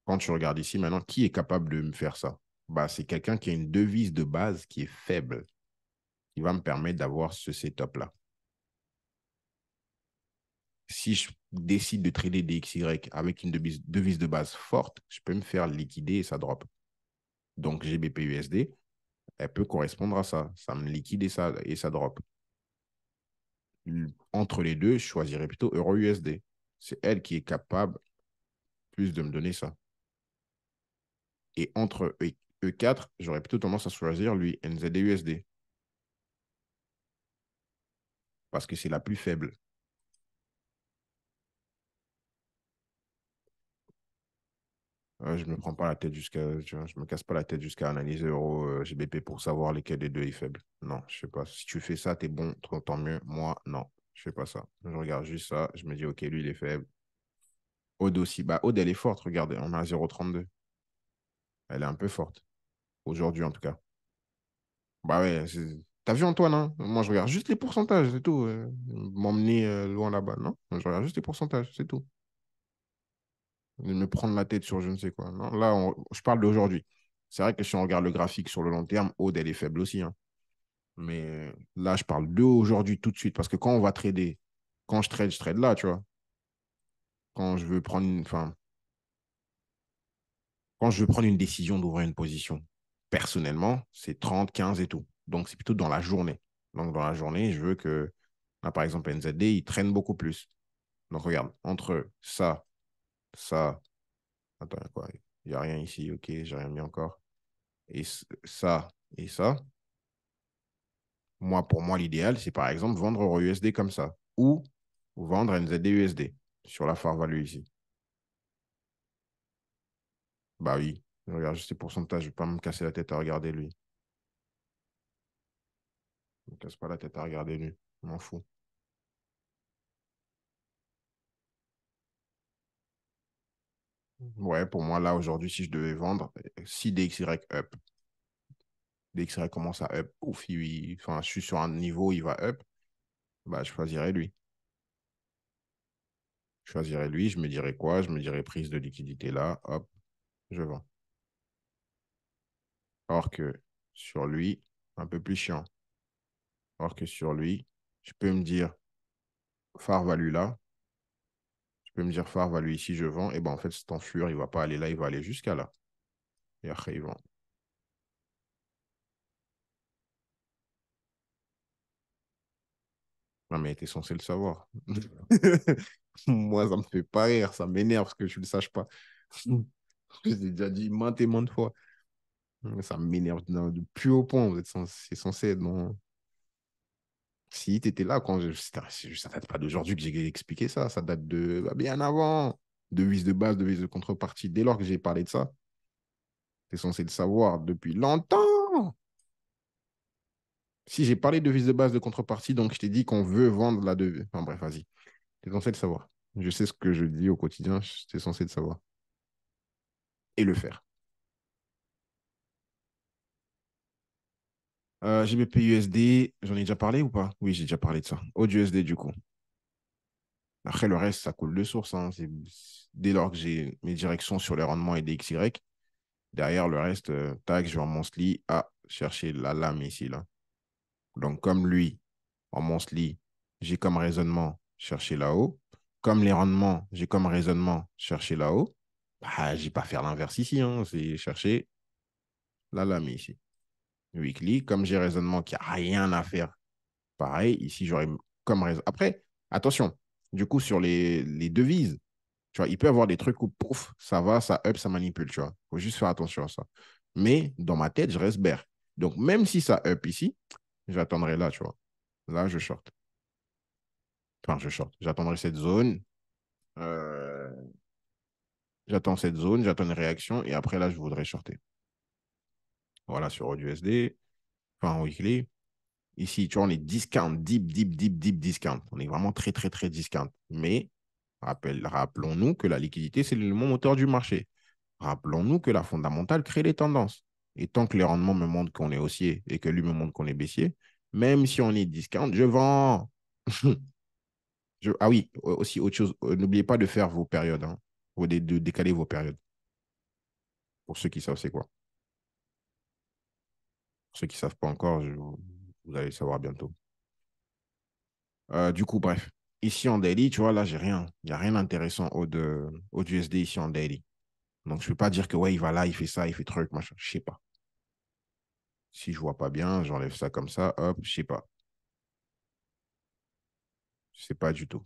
quand tu regardes ici maintenant, qui est capable de me faire ça? Bah, c'est quelqu'un qui a une devise de base qui est faible, qui va me permettre d'avoir ce setup-là. Si je décide de trader DXY avec une devise de base forte, je peux me faire liquider et ça drop. Donc, GBP-USD, elle peut correspondre à ça. Ça me liquide et ça drop. Entre les deux, je choisirais plutôt Euro-USD. C'est elle qui est capable plus de me donner ça. Et entre E4, j'aurais plutôt tendance à choisir lui, NZD-USD, parce que c'est la plus faible. Je ne me prends pas la tête je me casse pas la tête jusqu'à analyser Euro GBP pour savoir lesquels des deux est faible. Non, je sais pas. Si tu fais ça, t'es bon, tant mieux. Moi, non, je fais pas ça. Je regarde juste ça, je me dis, ok, lui, il est faible. Aude aussi. Bah, Aude, elle est forte, regardez, on a 0,32. Elle est un peu forte. Aujourd'hui, en tout cas. Bah ouais, t'as vu Antoine, hein? Moi, je regarde juste les pourcentages, c'est tout. M'emmener loin là-bas, non? Je regarde juste les pourcentages, c'est tout. De me prendre la tête sur je ne sais quoi. Non, là, je parle d'aujourd'hui. C'est vrai que si on regarde le graphique sur le long terme, Aude, elle est faible aussi, hein. Mais là, je parle d'aujourd'hui tout de suite. Parce que quand on va trader, quand je trade là, tu vois. Quand je veux prendre enfin, quand je veux prendre une décision d'ouvrir une position, personnellement, c'est 30, 15 et tout. Donc, c'est plutôt dans la journée. Donc, dans la journée, je veux que, là, par exemple, NZD, il traîne beaucoup plus. Donc, regarde, entre ça, ça, attends, quoi, il n'y a rien ici, ok, j'ai rien mis encore. Et ça et ça, moi, pour moi, l'idéal, c'est par exemple vendre Euro USD comme ça. Ou vendre NZD USD sur la Far Value ici. Bah oui, je regarde juste les pourcentages, je ne vais pas me casser la tête à regarder lui. Je ne me casse pas la tête à regarder lui. Je m'en fous. Ouais, pour moi, là, aujourd'hui, si je devais vendre, si DXY up, DXY commence à up, ouf, enfin, je suis sur un niveau, il va up, bah, je choisirais lui. Je choisirais lui, je me dirais quoi? Je me dirais prise de liquidité là, hop, je vends. Or que sur lui, un peu plus chiant. Or que sur lui, je peux me dire phare value là, je peux me dire phare value ici, je vends, et ben en fait, cet enflure, il va pas aller là, il va aller jusqu'à là. Et après, il vend. Non, mais t'es censé le savoir. Moi, ça me fait pas rire, ça m'énerve que tu le saches pas. Je l'ai déjà dit maintes et maintes fois. Ça m'énerve du plus haut point. C'est censé être non. Si tu étais là, ça date pas d'aujourd'hui que j'ai expliqué ça. Ça date de bien avant. Devise de base, devise de contrepartie. Dès lors que j'ai parlé de ça, tu es censé le savoir depuis longtemps. Si j'ai parlé de devise de base de contrepartie, donc je t'ai dit qu'on veut vendre la devise. Enfin bref, vas-y. Tu es censé le savoir. Je sais ce que je dis au quotidien, tu es censé le savoir. Et le faire. GBP USD, j'en ai déjà parlé ou pas? Oui, j'ai déjà parlé de ça. AUD USD du coup. Après, le reste, ça coule de source, hein. Dès lors que j'ai mes directions sur les rendements et des XY, derrière le reste, tac, je vais en monthly. Ah, chercher la lame ici, là. Donc, comme lui, en monthly, j'ai comme raisonnement chercher là-haut. Comme les rendements, j'ai comme raisonnement chercher là-haut. Bah, j'ai pas faire l'inverse ici, hein. C'est chercher la lame ici. Weekly, comme j'ai raisonnement qui a rien à faire. Pareil, ici, j'aurais comme raison. Après, attention, du coup, sur les devises, tu vois, il peut y avoir des trucs où, pouf, ça va, ça up, ça manipule, tu vois. Il faut juste faire attention à ça. Mais dans ma tête, je reste bear. Donc, même si ça up ici, j'attendrai là, tu vois. Là, je short. Enfin, je short. J'attendrai cette zone. Euh, J'attends cette zone, j'attends une réaction et après, là, je voudrais shorter. Voilà, sur USD, enfin, en weekly. Ici, tu vois, on est discount, deep discount. On est vraiment très, très, très discount. Mais rappelons-nous que la liquidité, c'est l'élément moteur du marché. Rappelons-nous que la fondamentale crée les tendances. Et tant que les rendements me montrent qu'on est haussier et que lui me montre qu'on est baissier, même si on est discount, je vends. Ah oui, aussi autre chose, n'oubliez pas de faire vos périodes, hein, ou de décaler vos périodes. Pour ceux qui savent, c'est quoi. Pour ceux qui ne savent pas encore, vous allez le savoir bientôt. Du coup, bref. Ici en daily, tu vois, là, j'ai rien. Il n'y a rien d'intéressant au USD ici en daily. Donc, je ne peux pas dire que, ouais, il va là, il fait ça, il fait truc, machin. Je sais pas. Si je vois pas bien, j'enlève ça comme ça, hop, je sais pas. Je sais pas du tout.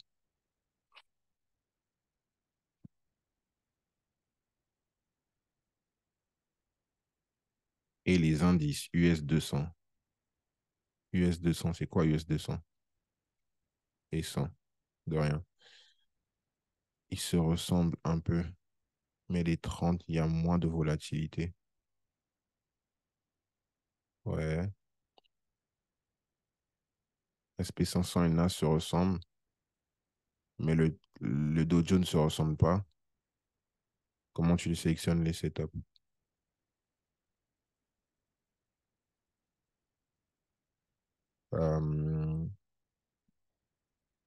Et les indices US 200. US 200, c'est quoi US 200? Et 100, de rien. Ils se ressemblent un peu, mais les 30, il y a moins de volatilité. Ouais. SP500 et NAS se ressemblent, mais le Dow Jones ne se ressemble pas. Comment tu sélectionnes les setups? Euh,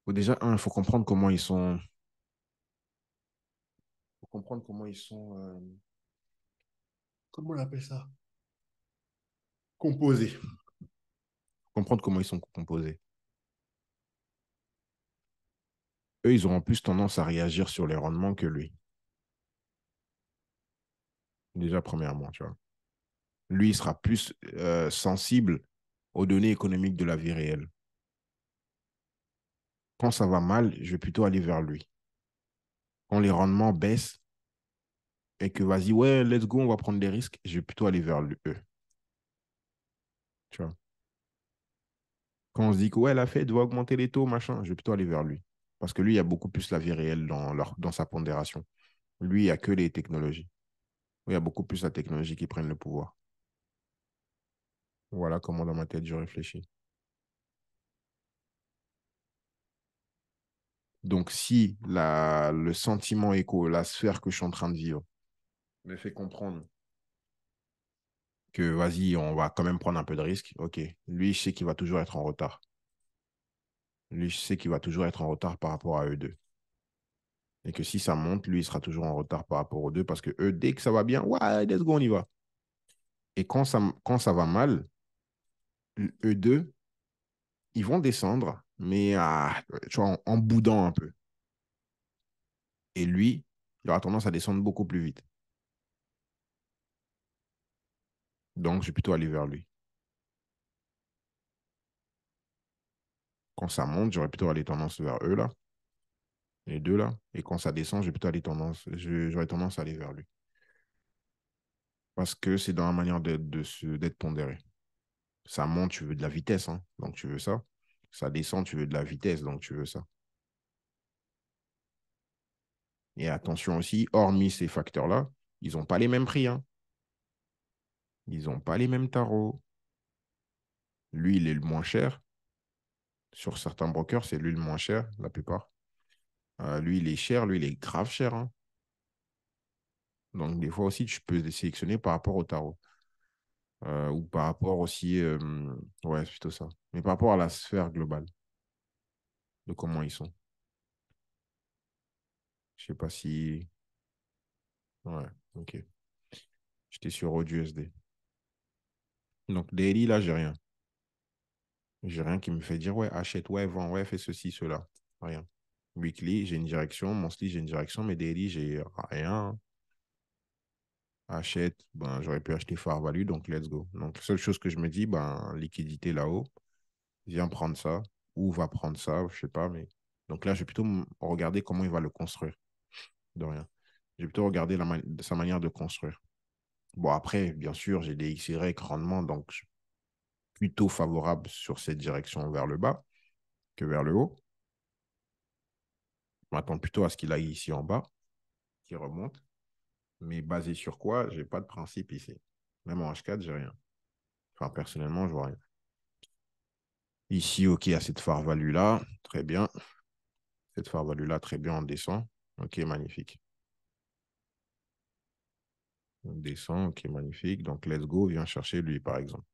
Déjà, il faut comprendre comment ils sont. Faut comprendre comment ils sont. Comment on appelle ça? Composés. Comprendre comment ils sont composés. Eux, ils auront plus tendance à réagir sur les rendements que lui. Déjà, premièrement, tu vois. Lui, il sera plus sensible aux données économiques de la vie réelle. Quand ça va mal, je vais plutôt aller vers lui. Quand les rendements baissent et que vas-y, ouais, let's go, on va prendre des risques, je vais plutôt aller vers eux. Tu vois. Quand on se dit que ouais, la Fed doit augmenter les taux, machin, je vais plutôt aller vers lui. Parce que lui, il y a beaucoup plus la vie réelle dans sa pondération. Lui, il n'y a que les technologies. Il y a beaucoup plus la technologie qui prennent le pouvoir. Voilà comment dans ma tête je réfléchis. Donc, si le sentiment écho, la sphère que je suis en train de vivre, me fait comprendre que vas-y, on va quand même prendre un peu de risque, ok. Lui, je sais qu'il va toujours être en retard. Lui, je sais qu'il va toujours être en retard par rapport à eux deux. Et que si ça monte, lui, il sera toujours en retard par rapport aux deux parce que eux, dès que ça va bien, ouais, let's go, on y va. Et quand ça va mal, eux deux, ils vont descendre, mais tu vois, en boudant un peu. Et lui, il aura tendance à descendre beaucoup plus vite. Donc, je vais plutôt aller vers lui. Quand ça monte, j'aurais plutôt aller tendance vers eux, là, les deux, là. Et quand ça descend, j'aurais tendance à aller vers lui. Parce que c'est dans la manière d'être pondéré. Ça monte, tu veux de la vitesse, hein, donc tu veux ça. Ça descend, tu veux de la vitesse, donc tu veux ça. Et attention aussi, hormis ces facteurs-là, ils n'ont pas les mêmes prix. Hein. Ils n'ont pas les mêmes tarots. Lui, il est le moins cher. Sur certains brokers, c'est lui le moins cher, la plupart. Lui, il est cher. Lui, il est grave cher. Hein. Donc, des fois aussi, tu peux les sélectionner par rapport au tarot. Ou par rapport aussi... ouais, c'est plutôt ça. Mais par rapport à la sphère globale de comment ils sont. Je sais pas si... Ouais, ok. J'étais sur AUDUSD. Donc, daily, là, j'ai rien. J'ai rien qui me fait dire, ouais, achète, ouais, vends, ouais, fais ceci, cela. Rien. Weekly, j'ai une direction. Monthly, j'ai une direction. Mais daily, j'ai rien. Achète, ben, j'aurais pu acheter Far Value, donc let's go. Donc, la seule chose que je me dis, ben, liquidité là-haut, viens prendre ça, ou va prendre ça, je sais pas, mais. Donc là, je vais plutôt regarder comment il va le construire, de rien. Je vais plutôt regarder sa manière de construire. Bon, après, bien sûr, j'ai des XY rendement, donc je suis plutôt favorable sur cette direction vers le bas que vers le haut. Je m'attends plutôt à ce qu'il aille ici en bas, qu'il remonte. Mais basé sur quoi? J'ai pas de principe ici. Même en H4, j'ai rien. Enfin, personnellement, je vois rien. Ici, OK, à cette phare value-là, très bien. Cette phare value-là, très bien, on descend. OK, magnifique. On descend, OK, magnifique. Donc, let's go, viens chercher lui, par exemple.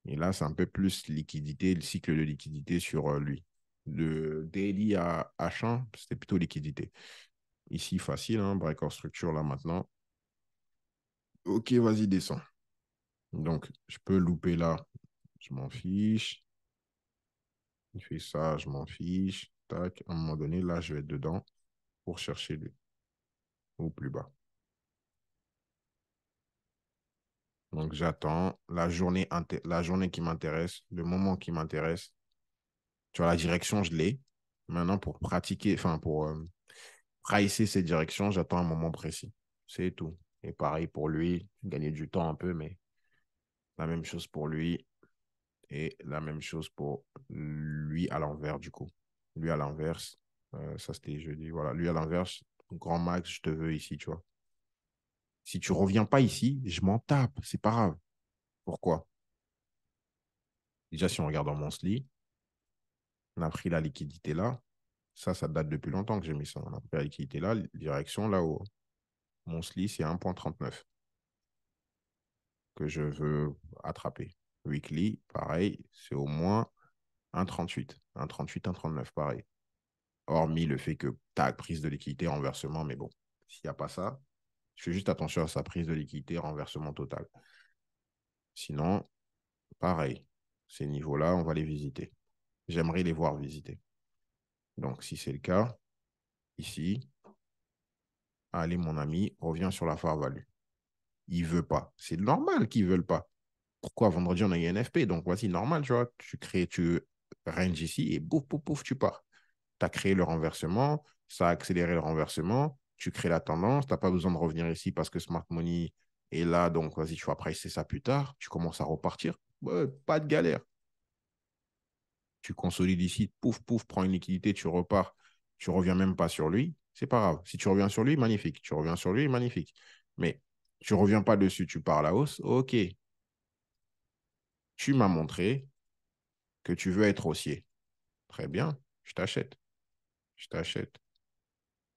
Et là, c'est un peu plus liquidité, le cycle de liquidité sur lui. De daily à H1, c'était plutôt liquidité. Ici, facile, hein, break en structure là maintenant. OK, vas-y, descends. Donc, je peux louper là, je m'en fiche. Il fait ça, je m'en fiche. Tac, à un moment donné, là, je vais être dedans pour chercher lui, ou plus bas. Donc, j'attends la journée qui m'intéresse, le moment qui m'intéresse. Tu vois, la direction, je l'ai. Maintenant, pour pratiquer, enfin, pour pricer cette direction, j'attends un moment précis. C'est tout. Et pareil pour lui, gagner du temps un peu, mais la même chose pour lui et la même chose pour lui à l'envers, du coup. Lui à l'inverse, ça c'était jeudi. Voilà, lui à l'inverse, grand max, je te veux ici, tu vois. Si tu reviens pas ici, je m'en tape, c'est pas grave. Pourquoi? Déjà, si on regarde en monthly, on a pris la liquidité là. Ça date depuis longtemps que j'ai mis ça. On a pris la liquidité là, direction là-haut. Monthly, c'est 1,39 que je veux attraper. Weekly, pareil, c'est au moins 1,38. 1,38, 1,39, pareil. Hormis le fait que, tac, prise de liquidité, renversement, mais bon, s'il n'y a pas ça, je fais juste attention à sa prise de liquidité, renversement total. Sinon, pareil, ces niveaux-là, on va les visiter. J'aimerais les voir visiter. Donc, si c'est le cas, ici, allez, mon ami, reviens sur la phare value. Il ne veut pas. C'est normal qu'il ne veulent pas. Pourquoi vendredi, on a eu un FP? Donc, voici, normal, tu vois. Tu ranges ici et pouf, pouf, pouf, tu pars. Tu as créé le renversement, ça a accéléré le renversement, tu crées la tendance, tu n'as pas besoin de revenir ici parce que Smart Money est là, donc vas-y, tu vas pricer ça plus tard, tu commences à repartir. Ouais, pas de galère. Tu consolides ici, pouf, pouf, prends une liquidité, tu repars, tu reviens même pas sur lui, c'est pas grave. Si tu reviens sur lui, magnifique. Tu reviens sur lui, magnifique. Mais tu reviens pas dessus, tu pars à la hausse, ok. Tu m'as montré que tu veux être haussier. Très bien, je t'achète. Je t'achète.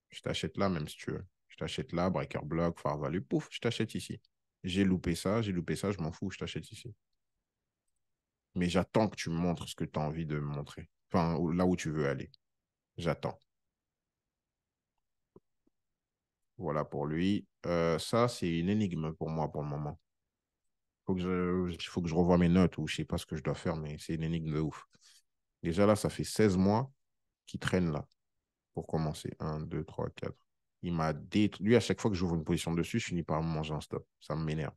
Je t'achète là, même si tu veux. Je t'achète là, breaker block, far value, pouf, je t'achète ici. J'ai loupé ça, je m'en fous, je t'achète ici. Mais j'attends que tu me montres ce que tu as envie de me montrer. Enfin, là où tu veux aller. J'attends. Voilà pour lui. Ça, c'est une énigme pour moi pour le moment. Faut que je revoie mes notes ou je sais pas ce que je dois faire, mais c'est une énigme de ouf. Déjà là, ça fait 16 mois qu'il traîne là pour commencer. Un, 2, 3, 4. Il m'a détruit. Lui, à chaque fois que j'ouvre une position dessus, je finis par me manger un stop. Ça m'énerve.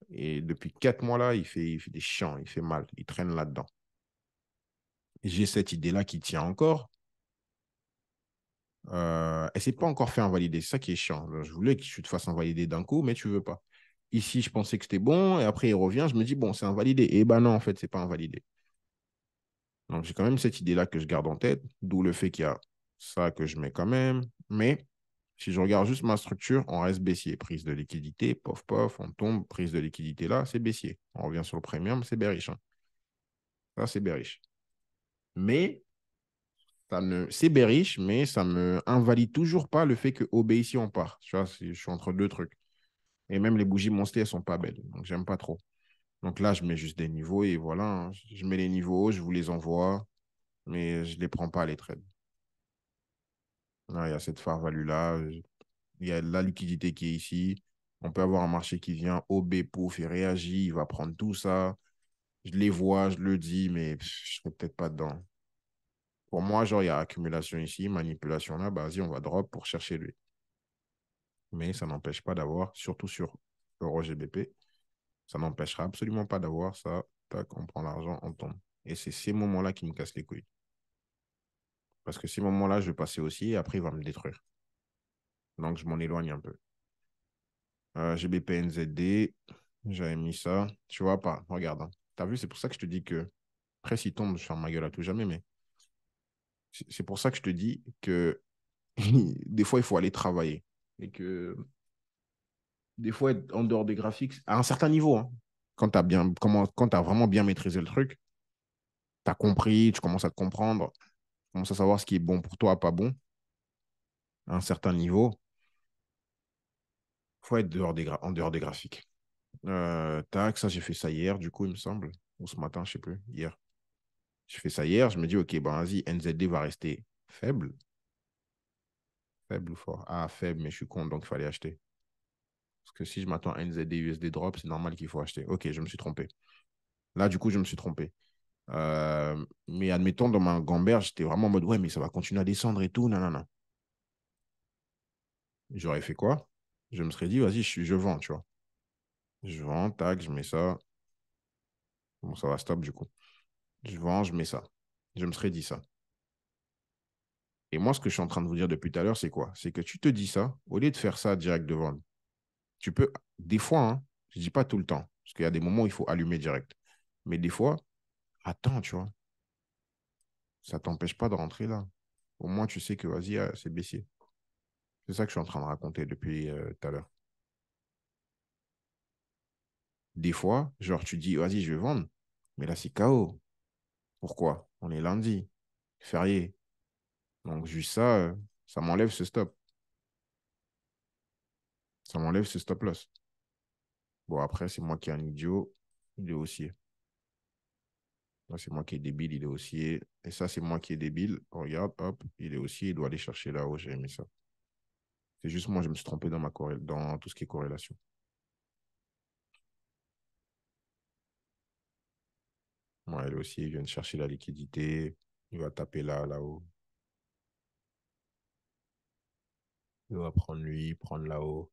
Et depuis 4 mois là, il fait des chiants, il fait mal, il traîne là-dedans. J'ai cette idée-là qui tient encore. Elle s'est pas encore fait invalider. C'est ça qui est chiant. Je voulais que tu te fasses invalider d'un coup, mais tu veux pas. Ici, je pensais que c'était bon, et après, il revient, je me dis, bon, c'est invalidé. Et ben non, en fait, c'est pas invalidé. Donc, j'ai quand même cette idée-là que je garde en tête, d'où le fait qu'il y a ça que je mets quand même. Mais si je regarde juste ma structure, on reste baissier. Prise de liquidité, pof, pof, on tombe. Prise de liquidité là, c'est baissier. On revient sur le premium, c'est bearish, hein. Ça, c'est bearish. Mais c'est bearish, mais ça me invalide toujours pas le fait que OB ici, on part. Tu vois, je suis entre deux trucs. Et même les bougies monstées, elles sont pas belles. Donc, j'aime pas trop. Donc là, je mets juste des niveaux et voilà, hein. Je mets les niveaux, je vous les envoie, mais je ne les prends pas, les trades. Là, il y a cette fair value-là. Il y a la liquidité qui est ici. On peut avoir un marché qui vient au B, pouf, il réagit, il va prendre tout ça. Je les vois, je le dis, mais je ne serai peut-être pas dedans. Pour moi, genre, il y a accumulation ici, manipulation là, bah, vas-y, on va drop pour chercher lui. Mais ça n'empêche pas d'avoir, surtout sur Euro GBP, ça n'empêchera absolument pas d'avoir ça. Tac, on prend l'argent, on tombe. Et c'est ces moments-là qui me cassent les couilles. Parce que ces moments-là, je vais passer aussi et après, il va me détruire. Donc, je m'en éloigne un peu. GBP NZD, j'avais mis ça. Tu vois pas, regarde, hein. T'as vu, c'est pour ça que je te dis que, après, s'il tombe, je ferme ma gueule à tout jamais, mais c'est pour ça que je te dis que des fois, il faut aller travailler. Et que des fois, être en dehors des graphiques, à un certain niveau, hein, quand tu as vraiment bien maîtrisé le truc, tu as compris, tu commences à te comprendre, tu commences à savoir ce qui est bon pour toi, pas bon, à un certain niveau, il faut être en dehors des graphiques. Tac, ça, j'ai fait ça hier, du coup, il me semble, ou ce matin, je sais plus, hier. Je fais ça hier, je me dis, OK, ben vas-y, NZD va rester faible. Faible ou fort? Ah, faible, mais je suis con, donc il fallait acheter. Parce que si je m'attends à NZD USD drop, c'est normal qu'il faut acheter. OK, je me suis trompé. Là, du coup, je me suis trompé. Mais admettons, dans ma gamberge, j'étais vraiment en mode, ouais, mais ça va continuer à descendre et tout. Non, non, non. J'aurais fait quoi? Je me serais dit, vas-y, je vends, tu vois. Je vends, tac, je mets ça. Bon, ça va stop, du coup. Je vends, je mets ça. Je me serais dit ça. Et moi, ce que je suis en train de vous dire depuis tout à l'heure, c'est quoi? C'est que tu te dis ça, au lieu de faire ça direct de vendre, tu peux, des fois, hein, je ne dis pas tout le temps, parce qu'il y a des moments où il faut allumer direct. Mais des fois, attends, tu vois, ça ne t'empêche pas de rentrer là. Au moins, tu sais que, vas-y, c'est baissier. C'est ça que je suis en train de raconter depuis tout à l'heure. Des fois, genre, tu dis, vas-y, je vais vendre. Mais là, c'est KO. Pourquoi? On est lundi, férié. Donc, juste ça, ça m'enlève ce stop. Ça m'enlève ce stop loss. Bon, après, c'est moi qui est un idiot. Il est haussier. Là, c'est moi qui est débile, il est haussier. Et ça, c'est moi qui est débile. Regarde, hop, il est haussier, il doit aller chercher là-haut. J'ai aimé ça. C'est juste moi, je me suis trompé dans tout ce qui est corrélation. Moi, il est haussier, il vient de chercher la liquidité. Il va taper là, là-haut. Il va prendre lui, prendre là-haut.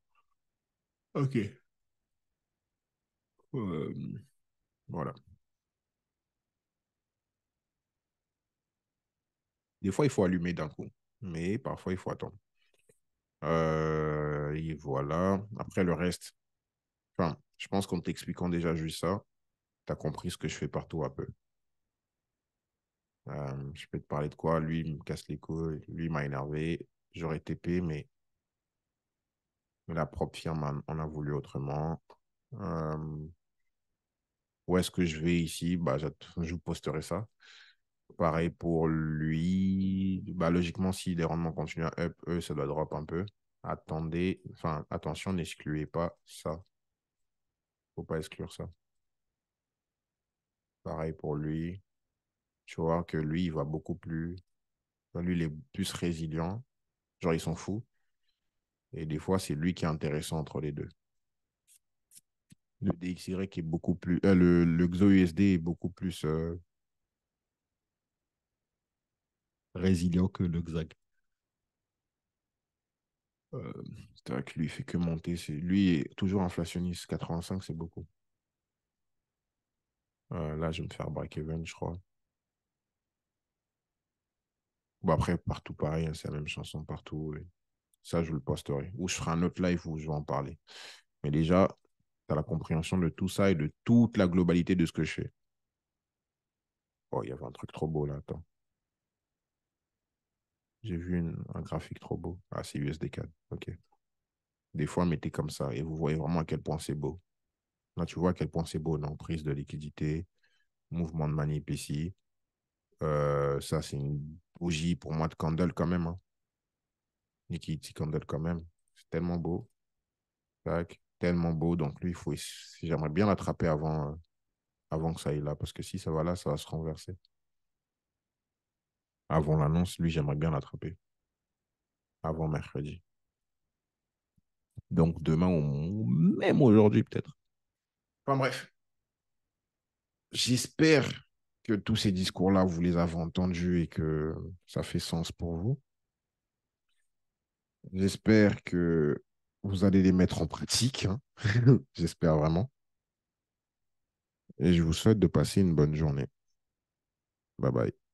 Ok. Euh, voilà. Des fois, il faut allumer d'un coup, mais parfois, il faut attendre. Et voilà. Après, le reste, enfin, je pense qu'en t'expliquant déjà juste ça, tu as compris ce que je fais partout un peu. Je peux te parler de quoi? Lui, il me casse les couilles. Lui, il m'a énervé. J'aurais TP, mais la propre firme en a voulu autrement. Euh, Où est-ce que je vais ici? Bah, je vous posterai ça. Pareil pour lui. Bah, logiquement, si les rendements continuent à up, eux, ça doit drop un peu. Attendez, enfin, attention, n'excluez pas ça. Faut pas exclure ça. Pareil pour lui. Tu vois que lui, il va beaucoup plus. Lui, il est plus résilient. Genre, ils sont fous. Et des fois, c'est lui qui est intéressant entre les deux. Le DXY est beaucoup plus. Le XOUSD est beaucoup plus résilient que le XAC. Euh, tac, lui, il fait que monter. Lui est toujours inflationniste. 85, c'est beaucoup. Là, je vais me faire break-even, je crois. Bon, après, partout pareil, hein, c'est la même chanson partout. Et ça, je vous le posterai. Ou je ferai un autre live où je vais en parler. Mais déjà, tu as la compréhension de tout ça et de toute la globalité de ce que je fais. Oh, il y avait un truc trop beau là, attends. J'ai vu un graphique trop beau. Ah, c'est USD-CAD. OK. Des fois, mettez comme ça et vous voyez vraiment à quel point c'est beau. Là, tu vois à quel point c'est beau, non? Prise de liquidité, mouvement de manip ici. Ça, c'est une bougie pour moi de candle quand même. Hein. Liquidity candle quand même. C'est tellement beau. Tac. Tellement beau. Donc, lui, j'aimerais bien l'attraper avant que ça aille là. Parce que si ça va là, ça va se renverser. Avant l'annonce, lui, j'aimerais bien l'attraper. Avant mercredi. Donc, demain, ou même aujourd'hui, peut-être. Enfin, bref. J'espère que tous ces discours-là, vous les avez entendus et que ça fait sens pour vous. J'espère que vous allez les mettre en pratique. Hein. J'espère vraiment. Et je vous souhaite de passer une bonne journée. Bye bye.